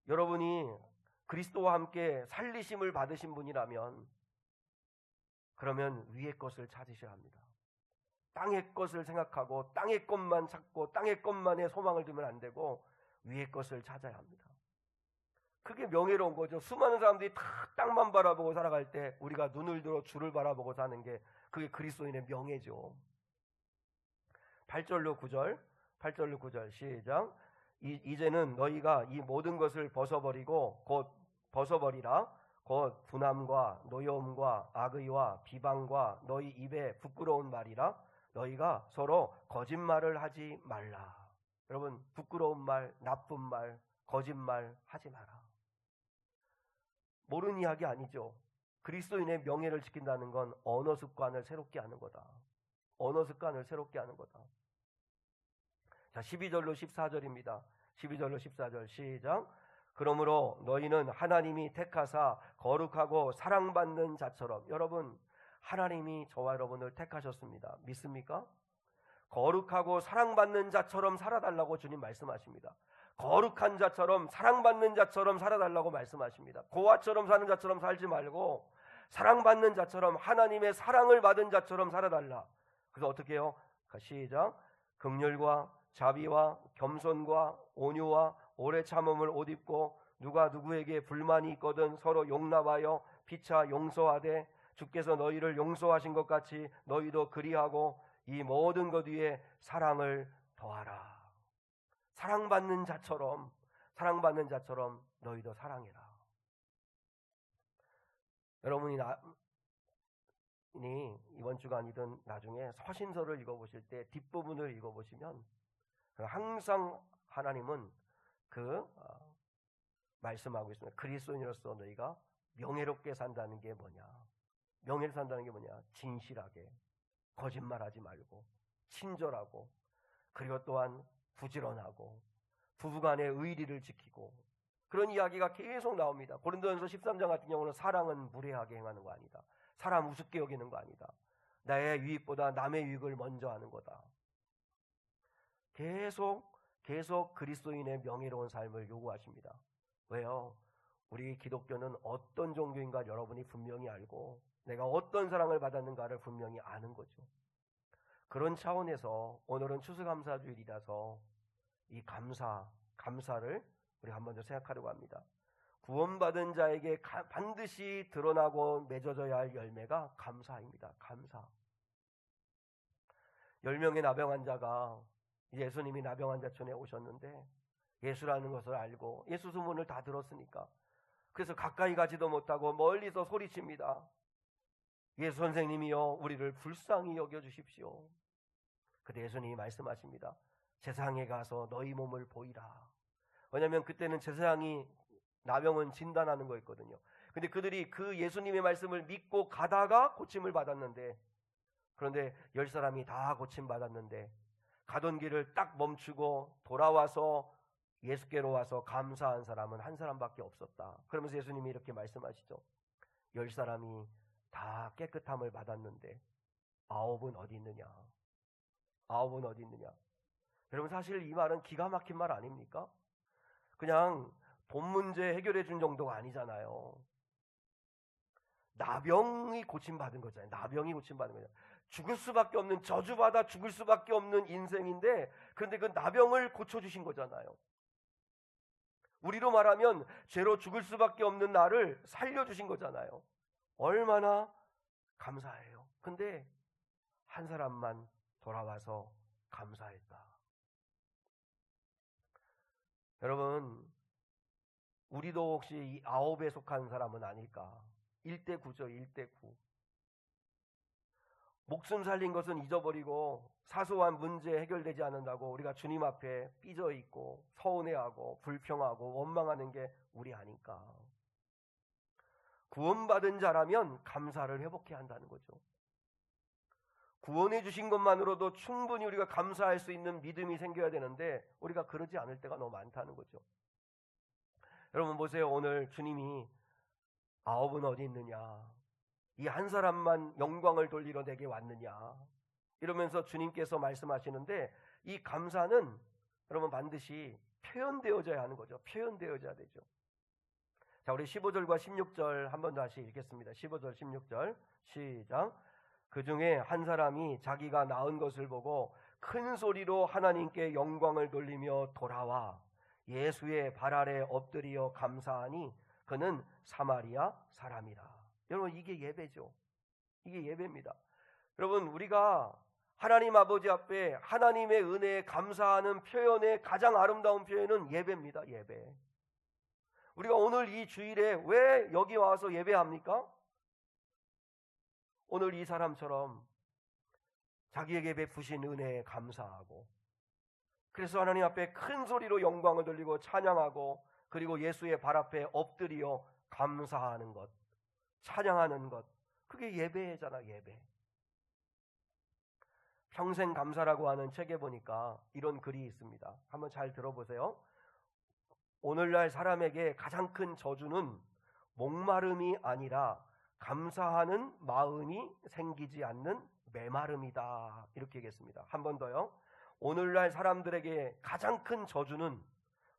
여러분이 그리스도와 함께 살리심을 받으신 분이라면 그러면 위의 것을 찾으셔야 합니다. 땅의 것을 생각하고 땅의 것만 찾고 땅의 것만에 소망을 두면 안 되고 위의 것을 찾아야 합니다. 그게 명예로운 거죠. 수많은 사람들이 다 땅만 바라보고 살아갈 때 우리가 눈을 들어 주를 바라보고 사는 게, 그게 그리스도인의 명예죠. 8절로 9절 시작. 이제는 너희가 이 모든 것을 벗어버리고 곧 벗어버리라. 곧 분함과 노여움과 악의와 비방과 너희 입에 부끄러운 말이라. 너희가 서로 거짓말을 하지 말라. 여러분, 부끄러운 말, 나쁜 말, 거짓말 하지 마라. 모르는 이야기 아니죠. 그리스도인의 명예를 지킨다는 건 언어 습관을 새롭게 하는 거다. 언어 습관을 새롭게 하는 거다. 자, 12절로 14절입니다. 12절로 14절 시작. 그러므로 너희는 하나님이 택하사 거룩하고 사랑받는 자처럼. 여러분, 하나님이 저와 여러분을 택하셨습니다. 믿습니까? 거룩하고 사랑받는 자처럼 살아달라고 주님 말씀하십니다. 거룩한 자처럼, 사랑받는 자처럼 살아달라고 말씀하십니다. 고아처럼 사는 자처럼 살지 말고 사랑받는 자처럼, 하나님의 사랑을 받은 자처럼 살아달라. 그래서 어떻게 해요? 시작. 긍휼과 자비와 겸손과 온유와 오래 참음을 옷 입고 누가 누구에게 불만이 있거든 서로 용납하여 피차 용서하되 주께서 너희를 용서하신 것 같이 너희도 그리하고 이 모든 것 위에 사랑을 더하라. 사랑받는 자처럼 너희도 사랑해라. 여러분이 이번 주간이든 나중에 서신서를 읽어보실 때 뒷부분을 읽어보시면 항상 하나님은 말씀하고 있습니다. 그리스도인으로서 너희가 명예롭게 산다는 게 뭐냐? 명예를 산다는 게 뭐냐? 진실하게, 거짓말하지 말고, 친절하고, 그리고 또한 부지런하고, 부부간의 의리를 지키고, 그런 이야기가 계속 나옵니다. 고린도전서 13장 같은 경우는 사랑은 무례하게 행하는 거 아니다. 사람 우습게 여기는 거 아니다. 나의 유익보다 남의 유익을 먼저 하는 거다. 계속 그리스도인의 명예로운 삶을 요구하십니다. 왜요? 우리 기독교는 어떤 종교인가 여러분이 분명히 알고 내가 어떤 사랑을 받았는가를 분명히 아는 거죠. 그런 차원에서 오늘은 추수감사주일이라서 이 감사를 우리 한 번 더 생각하려고 합니다. 구원받은 자에게 반드시 드러나고 맺어져야 할 열매가 감사입니다. 감사. 10명의 나병 환자가 예수님이 나병 환자촌에 오셨는데 예수라는 것을 알고 예수 소문을 다 들었으니까 그래서 가까이 가지도 못하고 멀리서 소리칩니다. 예수 선생님이여 우리를 불쌍히 여겨주십시오. 그때 예수님이 말씀하십니다. 제사장에 가서 너희 몸을 보이라. 왜냐하면 그때는 제사장이 나병은 진단하는 거였거든요. 근데 그들이 그 예수님의 말씀을 믿고 가다가 고침을 받았는데, 그런데 10사람이 다 고침받았는데 가던 길을 딱 멈추고 돌아와서 예수께로 와서 감사한 사람은 한 사람밖에 없었다. 그러면서 예수님이 이렇게 말씀하시죠. 10사람이 다 깨끗함을 받았는데 9은 어디 있느냐? 9은 어디 있느냐? 여러분, 사실 이 말은 기가 막힌 말 아닙니까? 그냥 돈 문제 해결해 준 정도가 아니잖아요. 나병이 고침받은 거잖아요. 나병이 고침받은 거잖아요. 죽을 수밖에 없는, 저주받아 죽을 수밖에 없는 인생인데, 그런데 그 나병을 고쳐주신 거잖아요. 우리로 말하면 죄로 죽을 수밖에 없는 나를 살려주신 거잖아요. 얼마나 감사해요. 근데 한 사람만 돌아와서 감사했다. 여러분, 우리도 혹시 이 9에 속한 사람은 아닐까? 1대9죠. 1대9. 목숨 살린 것은 잊어버리고 사소한 문제 해결되지 않는다고 우리가 주님 앞에 삐져있고 서운해하고 불평하고 원망하는 게 우리 아닐까? 구원받은 자라면 감사를 회복해야 한다는 거죠. 구원해 주신 것만으로도 충분히 우리가 감사할 수 있는 믿음이 생겨야 되는데 우리가 그러지 않을 때가 너무 많다는 거죠. 여러분 보세요. 오늘 주님이 9은 어디 있느냐? 이 한 사람만 영광을 돌리러 내게 왔느냐? 이러면서 주님께서 말씀하시는데 이 감사는 여러분 반드시 표현되어져야 하는 거죠. 표현되어져야 되죠. 자, 우리 15절과 16절 한 번 다시 읽겠습니다. 15절 16절 시작. 그 중에 한 사람이 자기가 낳은 것을 보고 큰 소리로 하나님께 영광을 돌리며 돌아와 예수의 발 아래 엎드려 감사하니 그는 사마리아 사람이라. 여러분, 이게 예배죠. 이게 예배입니다. 여러분, 우리가 하나님 아버지 앞에 하나님의 은혜에 감사하는 표현의 가장 아름다운 표현은 예배입니다. 예배. 우리가 오늘 이 주일에 왜 여기 와서 예배합니까? 오늘 이 사람처럼 자기에게 베푸신 은혜에 감사하고, 그래서 하나님 앞에 큰 소리로 영광을 돌리고 찬양하고, 그리고 예수의 발 앞에 엎드려 감사하는 것, 찬양하는 것, 그게 예배잖아. 예배. 평생 감사라고 하는 책에 보니까 이런 글이 있습니다. 한번 잘 들어보세요. 오늘날 사람에게 가장 큰 저주는 목마름이 아니라 감사하는 마음이 생기지 않는 메마름이다. 이렇게 얘기했습니다. 한 번 더요. 오늘날 사람들에게 가장 큰 저주는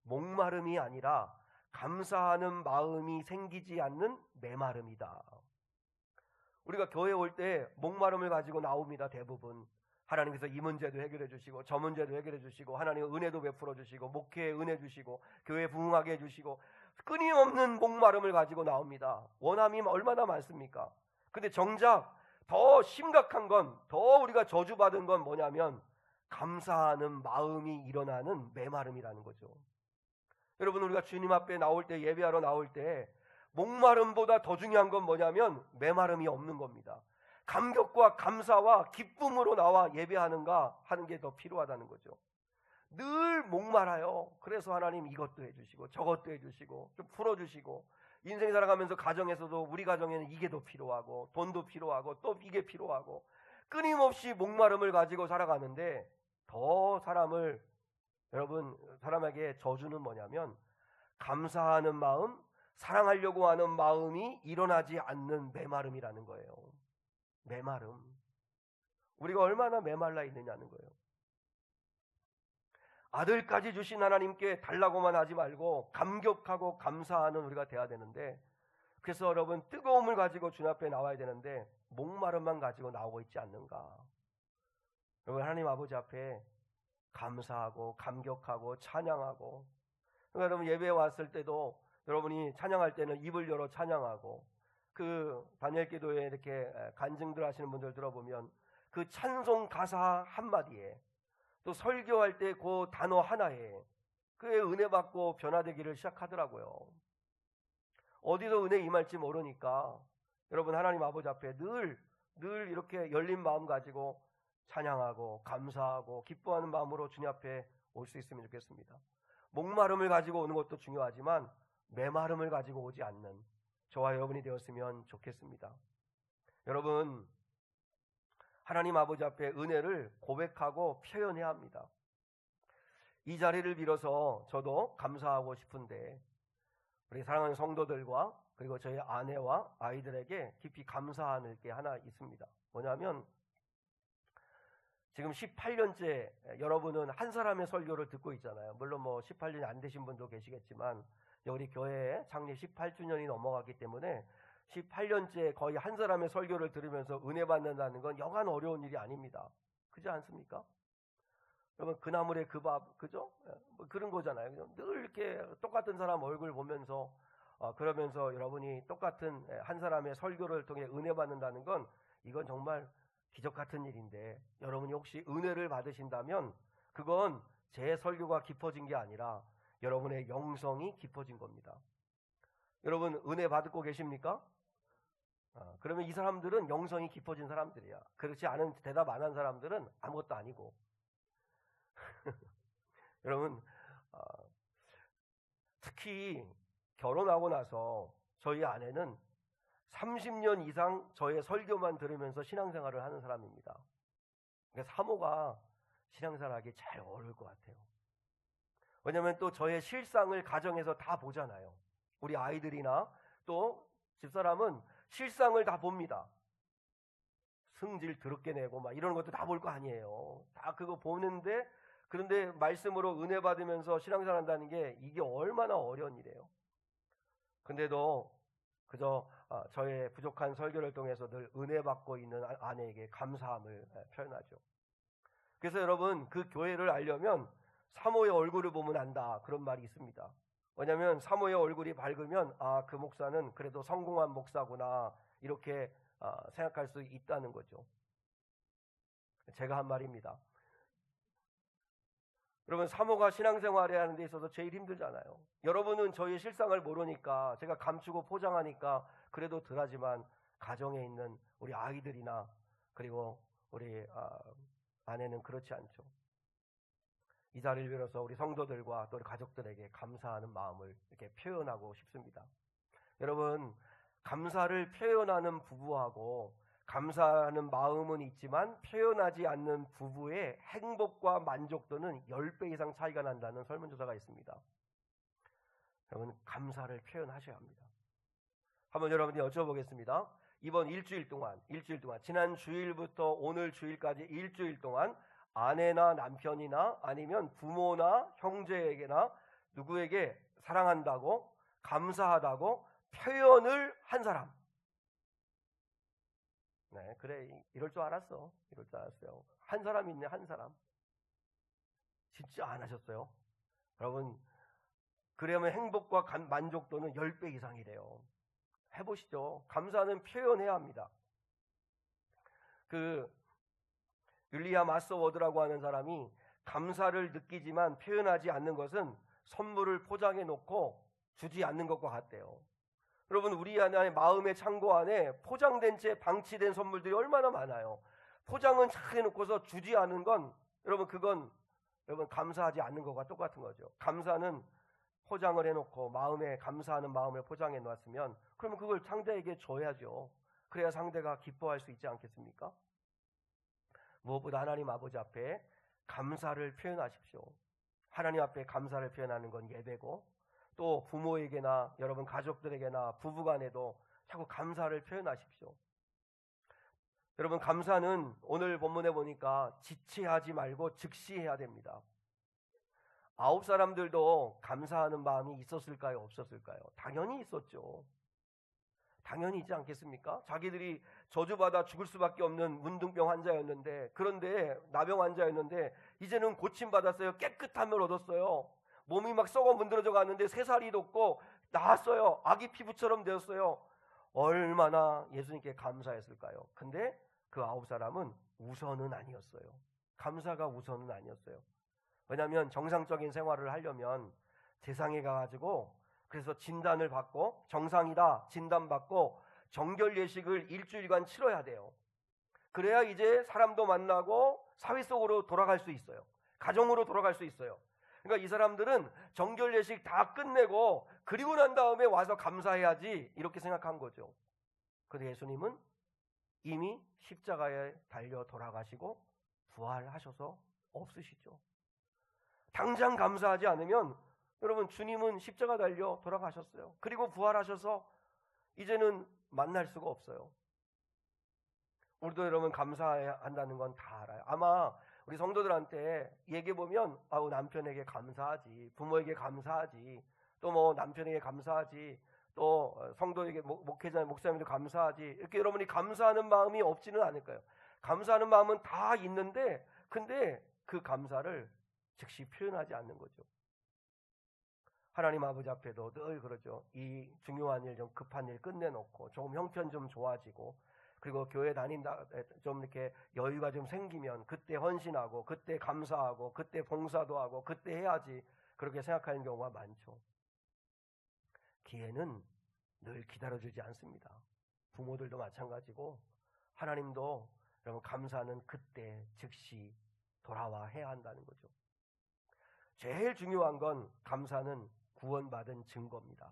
목마름이 아니라 감사하는 마음이 생기지 않는 메마름이다. 우리가 교회 올 때 목마름을 가지고 나옵니다. 대부분. 하나님께서 이 문제도 해결해 주시고 저 문제도 해결해 주시고 하나님 은혜도 베풀어 주시고 목회에 은혜 주시고 교회 부흥하게 해주시고 끊임없는 목마름을 가지고 나옵니다. 원함이 얼마나 많습니까? 근데 정작 더 심각한 건, 더 우리가 저주받은 건 뭐냐면 감사하는 마음이 일어나는 메마름이라는 거죠. 여러분, 우리가 주님 앞에 나올 때, 예배하러 나올 때 목마름보다 더 중요한 건 뭐냐면 메마름이 없는 겁니다. 감격과 감사와 기쁨으로 나와 예배하는가 하는 게 더 필요하다는 거죠. 늘 목말아요. 그래서 하나님 이것도 해주시고 저것도 해주시고 좀 풀어주시고, 인생 살아가면서 가정에서도 우리 가정에는 이게 더 필요하고 돈도 필요하고 또 이게 필요하고 끊임없이 목마름을 가지고 살아가는데, 더 사람에게 저주는 뭐냐면 감사하는 마음, 사랑하려고 하는 마음이 일어나지 않는 메마름이라는 거예요. 메마름. 우리가 얼마나 메말라 있느냐는 거예요. 아들까지 주신 하나님께 달라고만 하지 말고 감격하고 감사하는 우리가 돼야 되는데, 그래서 여러분 뜨거움을 가지고 주님 앞에 나와야 되는데 목마름만 가지고 나오고 있지 않는가. 여러분 하나님 아버지 앞에 감사하고 감격하고 찬양하고, 그러니까 여러분 예배에 왔을 때도 여러분이 찬양할 때는 입을 열어 찬양하고, 그 다니엘 기도에 이렇게 간증들 하시는 분들 들어보면 그 찬송 가사 한마디에, 또 설교할 때 그 단어 하나에 그의 은혜 받고 변화되기를 시작하더라고요. 어디서 은혜 임할지 모르니까 여러분 하나님 아버지 앞에 늘 이렇게 열린 마음 가지고 찬양하고 감사하고 기뻐하는 마음으로 주님 앞에 올 수 있으면 좋겠습니다. 목마름을 가지고 오는 것도 중요하지만 메마름을 가지고 오지 않는 저와 여러분이 되었으면 좋겠습니다. 여러분, 하나님 아버지 앞에 은혜를 고백하고 표현해야 합니다. 이 자리를 빌어서 저도 감사하고 싶은데, 우리 사랑하는 성도들과 그리고 저희 아내와 아이들에게 깊이 감사하는 게 하나 있습니다. 뭐냐면, 지금 18년째 여러분은 한 사람의 설교를 듣고 있잖아요. 물론 뭐 18년이 안 되신 분도 계시겠지만, 우리 교회에 창립 18주년이 넘어갔기 때문에 18년째 거의 한 사람의 설교를 들으면서 은혜 받는다는 건 여간 어려운 일이 아닙니다. 그렇지 않습니까? 여러분, 그 나물에 그 밥, 그죠? 뭐 그런 거잖아요. 늘 이렇게 똑같은 사람 얼굴 보면서 그러면서 여러분이 똑같은 한 사람의 설교를 통해 은혜 받는다는 건, 이건 정말 기적 같은 일인데, 여러분이 혹시 은혜를 받으신다면 그건 제 설교가 깊어진 게 아니라 여러분의 영성이 깊어진 겁니다. 여러분 은혜 받고 계십니까? 그러면 이 사람들은 영성이 깊어진 사람들이야. 그렇지 않은, 대답 안 한 사람들은 아무것도 아니고. 여러분, 특히 결혼하고 나서 저희 아내는 30년 이상 저의 설교만 들으면서 신앙생활을 하는 사람입니다. 그러니까 사모가 신앙생활하기 잘 어려울 것 같아요. 왜냐하면 또 저의 실상을 가정에서 다 보잖아요. 우리 아이들이나 또 집사람은 실상을 다 봅니다. 승질 더럽게 내고 막 이런 것도 다 볼 거 아니에요. 다 그거 보는데, 그런데 말씀으로 은혜 받으면서 신앙생활 한다는 게 이게 얼마나 어려운 일이에요. 근데도 그저 저의 부족한 설교를 통해서 늘 은혜 받고 있는 아내에게 감사함을 표현하죠. 그래서 여러분, 그 교회를 알려면 사모의 얼굴을 보면 안다, 그런 말이 있습니다. 왜냐하면 사모의 얼굴이 밝으면 그 목사는 그래도 성공한 목사구나, 이렇게 생각할 수 있다는 거죠. 제가 한 말입니다. 여러분, 사모가 신앙생활을 하는 데 있어서 제일 힘들잖아요. 여러분은 저희의 실상을 모르니까, 제가 감추고 포장하니까 그래도 덜하지만, 가정에 있는 우리 아이들이나 그리고 우리 아내는 그렇지 않죠. 이 자리를 빌어서 우리 성도들과 또 우리 가족들에게 감사하는 마음을 이렇게 표현하고 싶습니다. 여러분, 감사를 표현하는 부부하고 감사하는 마음은 있지만 표현하지 않는 부부의 행복과 만족도는 10배 이상 차이가 난다는 설문조사가 있습니다. 여러분, 감사를 표현하셔야 합니다. 한번 여러분이 여쭤보겠습니다. 이번 일주일 동안 지난 주일부터 오늘 주일까지 일주일 동안 아내나 남편이나 아니면 부모나 형제에게나 누구에게 사랑한다고, 감사하다고 표현을 한 사람. 네, 그래, 이럴 줄 알았어요. 한 사람 있네, 한 사람. 진짜 안 하셨어요? 여러분, 그러면 행복과 만족도는 10배 이상이래요. 해보시죠. 감사는 표현해야 합니다. 윌리엄 아서워드라고 하는 사람이 감사를 느끼지만 표현하지 않는 것은 선물을 포장해 놓고 주지 않는 것과 같대요. 여러분, 우리 안에 마음의 창고 안에 포장된 채 방치된 선물들이 얼마나 많아요. 포장은 잘 해놓고서 주지 않은 건, 여러분 감사하지 않는 것과 똑같은 거죠. 감사는 포장을 해놓고 마음에 감사하는 마음을 포장해 놨으면, 그러면 그걸 상대에게 줘야죠. 그래야 상대가 기뻐할 수 있지 않겠습니까? 무엇보다 하나님 아버지 앞에 감사를 표현하십시오. 하나님 앞에 감사를 표현하는 건 예배고, 또 부모에게나 여러분 가족들에게나 부부간에도 자꾸 감사를 표현하십시오. 여러분, 감사는 오늘 본문에 보니까 지체하지 말고 즉시 해야 됩니다. 9 사람들도 감사하는 마음이 있었을까요? 없었을까요? 당연히 있었죠. 당연히 있지 않겠습니까? 자기들이 저주받아 죽을 수밖에 없는 문둥병 환자였는데, 그런데 나병 환자였는데 이제는 고침받았어요. 깨끗함을 얻었어요. 몸이 막 썩어 문드러져 갔는데 새살이 돋고 나았어요. 아기 피부처럼 되었어요. 얼마나 예수님께 감사했을까요? 근데 그 9사람은 우선은 아니었어요. 감사가 우선은 아니었어요. 왜냐하면 정상적인 생활을 하려면 세상에 가가지고 그래서 진단을 받고 정상이다 진단받고 정결 예식을 일주일간 치러야 돼요. 그래야 이제 사람도 만나고 사회 속으로 돌아갈 수 있어요. 가정으로 돌아갈 수 있어요. 그러니까 이 사람들은 정결 예식 다 끝내고 그리고 난 다음에 와서 감사해야지 이렇게 생각한 거죠. 그런데 예수님은 이미 십자가에 달려 돌아가시고 부활하셔서 없으시죠. 당장 감사하지 않으면 여러분, 주님은 십자가 달려 돌아가셨어요. 그리고 부활하셔서 이제는 만날 수가 없어요. 우리도 여러분 감사한다는 건 다 알아요. 아마 우리 성도들한테 얘기해보면 남편에게 감사하지, 부모에게 감사하지, 또 뭐 남편에게 감사하지, 또 성도에게 목회자, 목사님도 감사하지, 이렇게 여러분이 감사하는 마음이 없지는 않을 거예요. 감사하는 마음은 다 있는데 근데 그 감사를 즉시 표현하지 않는 거죠. 하나님 아버지 앞에도 늘 그러죠. 이 중요한 일, 좀 급한 일 끝내놓고 조금 형편 좀 좋아지고 그리고 교회 다닌다 좀 이렇게 여유가 좀 생기면 그때 헌신하고 그때 감사하고 그때 봉사도 하고 그때 해야지, 그렇게 생각하는 경우가 많죠. 기회는 늘 기다려주지 않습니다. 부모들도 마찬가지고 하나님도 여러분 감사는 그때 즉시 돌아와 해야 한다는 거죠. 제일 중요한 건 감사는 구원받은 증거입니다.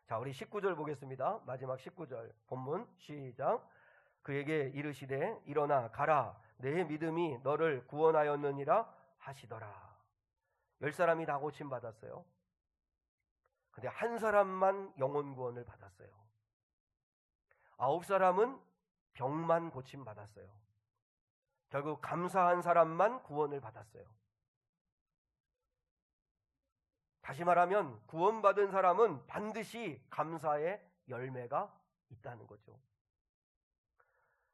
자, 우리 19절 보겠습니다. 마지막 19절 본문 시작. 그에게 이르시되 일어나 가라, 내 믿음이 너를 구원하였느니라 하시더라. 10사람이 다 고침 받았어요. 근데 한 사람만 영혼 구원을 받았어요. 9사람은 병만 고침 받았어요. 결국 감사한 사람만 구원을 받았어요. 다시 말하면 구원받은 사람은 반드시 감사의 열매가 있다는 거죠.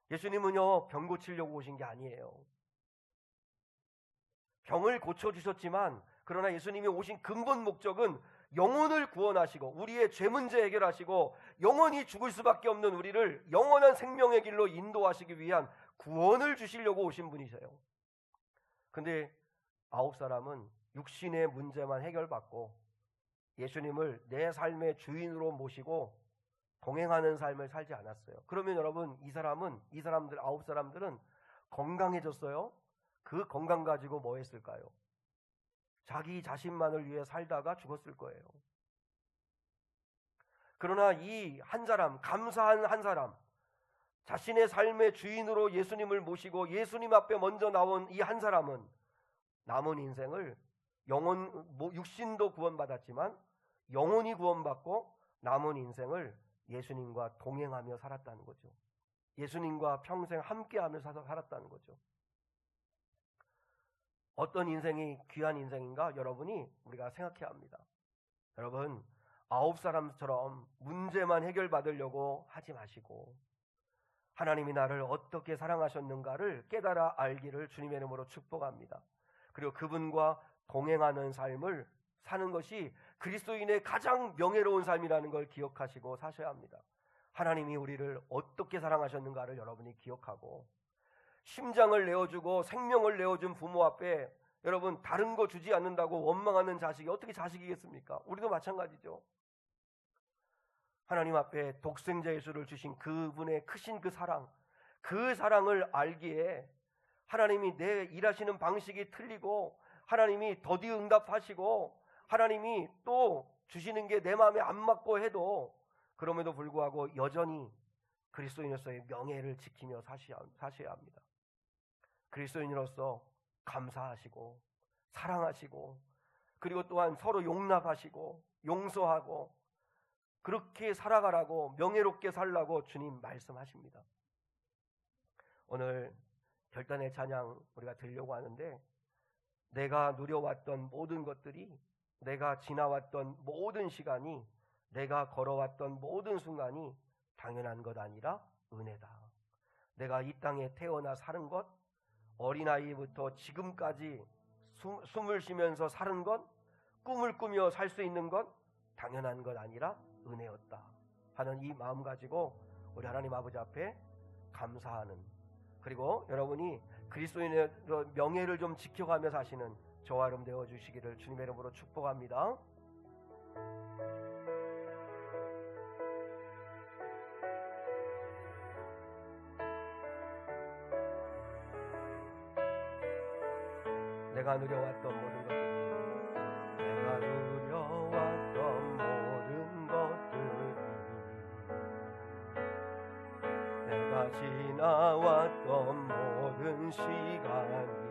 예수님은요, 병 고치려고 오신 게 아니에요. 병을 고쳐주셨지만 그러나 예수님이 오신 근본 목적은 영혼을 구원하시고 우리의 죄 문제 해결하시고 영원히 죽을 수밖에 없는 우리를 영원한 생명의 길로 인도하시기 위한 구원을 주시려고 오신 분이세요. 근데 9사람은 육신의 문제만 해결받고 예수님을 내 삶의 주인으로 모시고 동행하는 삶을 살지 않았어요. 그러면 여러분, 이 사람들 9사람들은 건강해졌어요. 그 건강 가지고 뭐 했을까요? 자기 자신만을 위해 살다가 죽었을 거예요. 그러나 이 한 사람, 감사한 한 사람, 자신의 삶의 주인으로 예수님을 모시고 예수님 앞에 먼저 나온 이 한 사람은 남은 인생을 육신도 구원받았지만 영혼이 구원받고 남은 인생을 예수님과 동행하며 살았다는 거죠. 예수님과 평생 함께하며 살았다는 거죠. 어떤 인생이 귀한 인생인가 우리가 생각해야 합니다. 여러분, 9사람처럼 문제만 해결받으려고 하지 마시고 하나님이 나를 어떻게 사랑하셨는가를 깨달아 알기를 주님의 이름으로 축복합니다. 그리고 그분과 동행하는 삶을 사는 것이 그리스도인의 가장 명예로운 삶이라는 걸 기억하시고 사셔야 합니다. 하나님이 우리를 어떻게 사랑하셨는가를 여러분이 기억하고, 심장을 내어주고 생명을 내어준 부모 앞에 여러분 다른 거 주지 않는다고 원망하는 자식이 어떻게 자식이겠습니까? 우리도 마찬가지죠. 하나님 앞에 독생자 예수를 주신 그분의 크신 그 사랑을 알기에 하나님이 내 일하시는 방식이 틀리고 하나님이 더디 응답하시고 하나님이 또 주시는 게 내 마음에 안 맞고 해도 그럼에도 불구하고 여전히 그리스도인으로서의 명예를 지키며 사셔야 합니다. 그리스도인으로서 감사하시고 사랑하시고 그리고 또한 서로 용납하시고 용서하고 그렇게 살아가라고, 명예롭게 살라고 주님 말씀하십니다. 오늘 결단의 찬양 우리가 드리려고 하는데, 내가 누려왔던 모든 것들이, 내가 지나왔던 모든 시간이, 내가 걸어왔던 모든 순간이 당연한 것 아니라 은혜다. 내가 이 땅에 태어나 사는 것, 어린아이부터 지금까지 숨을 쉬면서 사는 것, 꿈을 꾸며 살 수 있는 것 당연한 것 아니라 은혜였다 하는 이 마음 가지고 우리 하나님 아버지 앞에 감사하는, 그리고 여러분이 그리스도인의 명예를 좀 지켜가며 사시는 저와 여러분 되어 주시기를 주님의 이름으로 축복합니다. 내가 누려왔던 모든 것들이, 내가 누려왔던 모든 것들이, 내가 지나왔던 모든 시간이,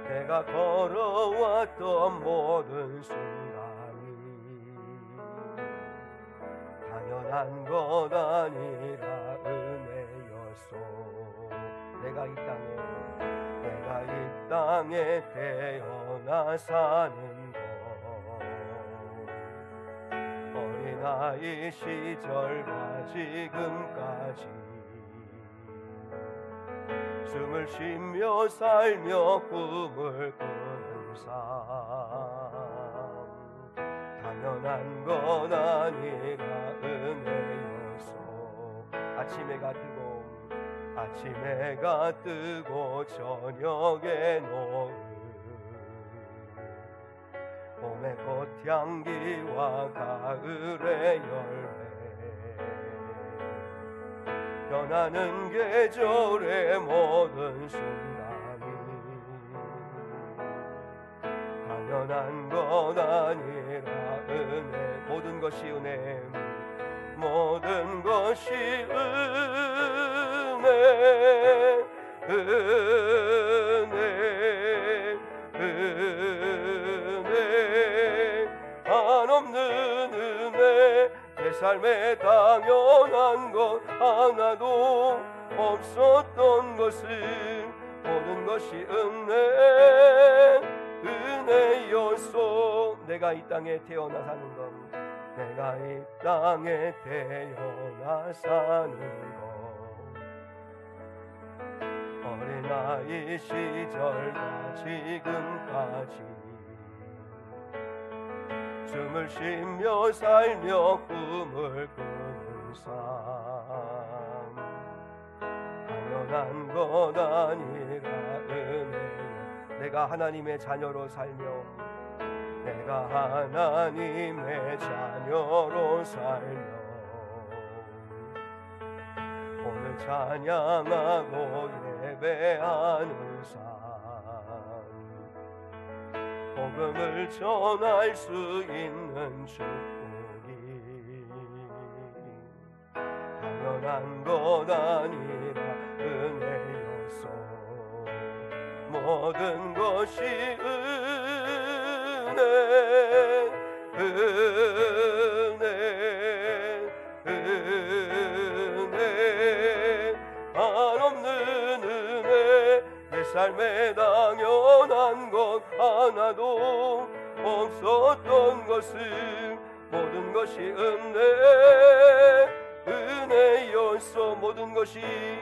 내가 걸어왔던 모든 순간이 당연한 것 아니라 은혜였소. 내가 이 땅에 태어나 사는 것, 어린아이 시절과 지금까지 숨을 쉬며 살며 꿈을 꾸는 삶, 당연한 건 아니라 은혜였소. 아침 해가 뜨고 저녁에 노을, 봄의 꽃향기와 가을의 열매, 변하는 계절의 모든 순간이 당연한 건 아니라 은혜. 모든 것이 은혜, 모든 것이 은혜, 한없는 은혜. 내 삶에 당연한 것 하나도 없었던 것을 모든 것이 은혜였소. 내가 이 땅에 태어나 사는 것, 내가 이 땅에 태어나 사는 것, 어린아이 시절과 지금까지 숨을 쉬며 살며 꿈을 꾸는 삶, 당연한 것 아니라 은혜요. 내가 하나님의 자녀로 살며, 내가 하나님의 자녀로 살며 오늘 찬양하고 예배하는 삶, 복음을 전할 수 있는 축복이 당연한 것 아니라 은혜였소. 모든 것이 은혜, 한없는 은혜. 내 삶에 당연한 것 하나도 없었던 것을 모든 것이 은혜였소. 모든 것이 은혜,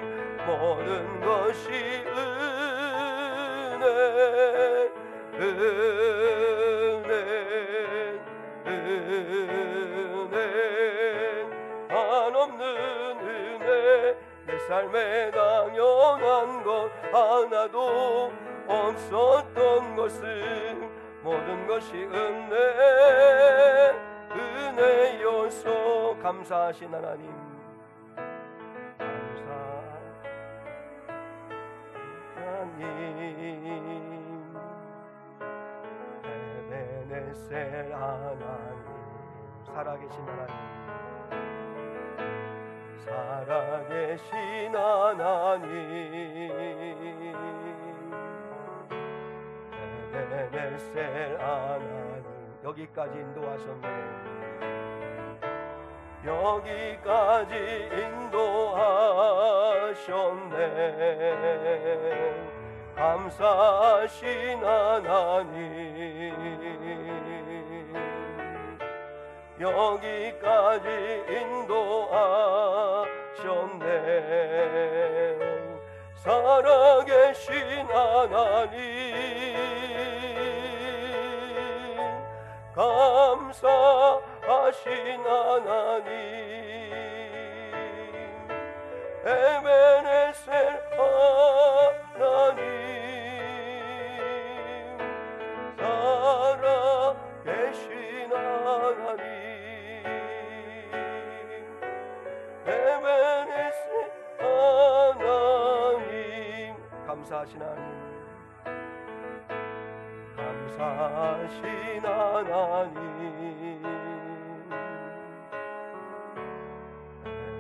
한없는 은혜. 내 삶에 당연한 것 하나도 없었던 것을 모든 것이 은혜였소. 감사하신 하나님, 에베네셀 하나님, 살아계신 하나님, 살아계신 하나님, 에베네셀 하나님, 여기까지 인도하셨네. 여기까지 인도하셨네. 감사하신 하나님, 여기까지 인도하셨네. 살아계신 하나님 감사하신 하나님 에베네셀 하나님 살아계신 하나님 에베네셀 하나님 감사하신 하나님 감사하신 하나님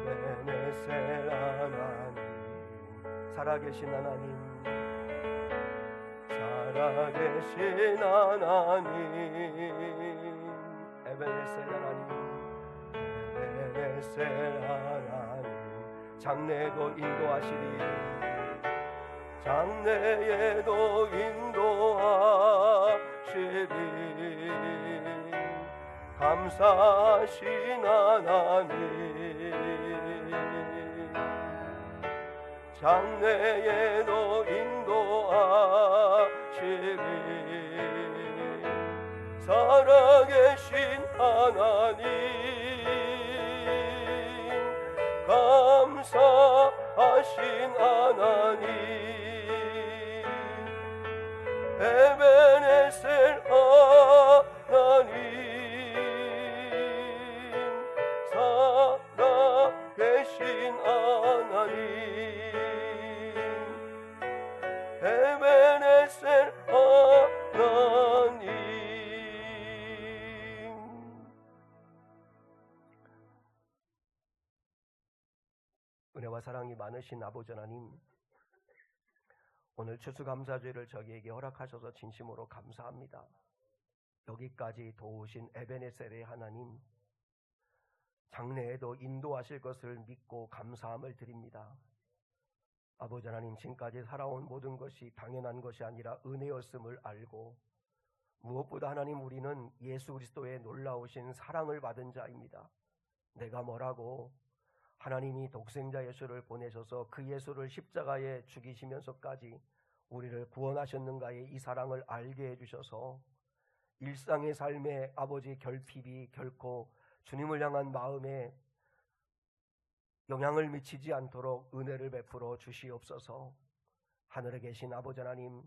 에베네셀 하나님 살아계신 하나님 살아계신 하나님 에베네셀 하나님 에베네셀 하나님 장래에도 인도하시리 장래에도 인도하시리 감사하신 하나님 장래에도 인도하시리 살아계신 하나님 감사하신 하나님 에베네셀 하나님 살아계신 하나님 에베네셀 하나님 은혜와 사랑이 많으신 아버지 하나님 오늘 추수감사주일을 저희에게 허락하셔서 진심으로 감사합니다. 여기까지 도우신 에베네셀의 하나님 장래에도 인도하실 것을 믿고 감사함을 드립니다. 아버지 하나님 지금까지 살아온 모든 것이 당연한 것이 아니라 은혜였음을 알고 무엇보다 하나님 우리는 예수 그리스도의 놀라우신 사랑을 받은 자입니다. 내가 뭐라고 하나님이 독생자 예수를 보내셔서 그 예수를 십자가에 죽이시면서까지 우리를 구원하셨는가의 이 사랑을 알게 해주셔서 일상의 삶에 아버지 결핍이 결코 주님을 향한 마음에 영향을 미치지 않도록 은혜를 베풀어 주시옵소서. 하늘에 계신 아버지 하나님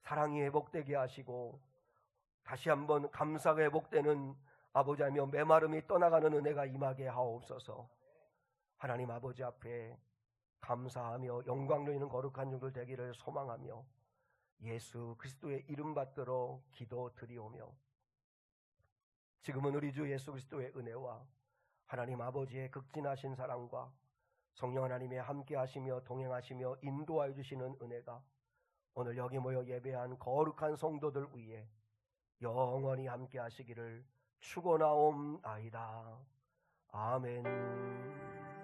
사랑이 회복되게 하시고 다시 한번 감사가 회복되는 아버지 하나님 메마름이 떠나가는 은혜가 임하게 하옵소서. 하나님 아버지 앞에 감사하며 영광 있는 거룩한 종들 되기를 소망하며 예수 그리스도의 이름 받들어 기도드리오며 지금은 우리 주 예수 그리스도의 은혜와 하나님 아버지의 극진하신 사랑과 성령 하나님의 함께 하시며 동행하시며 인도하여 주시는 은혜가 오늘 여기 모여 예배한 거룩한 성도들 위에 영원히 함께 하시기를 축원하옵나이다. 아멘.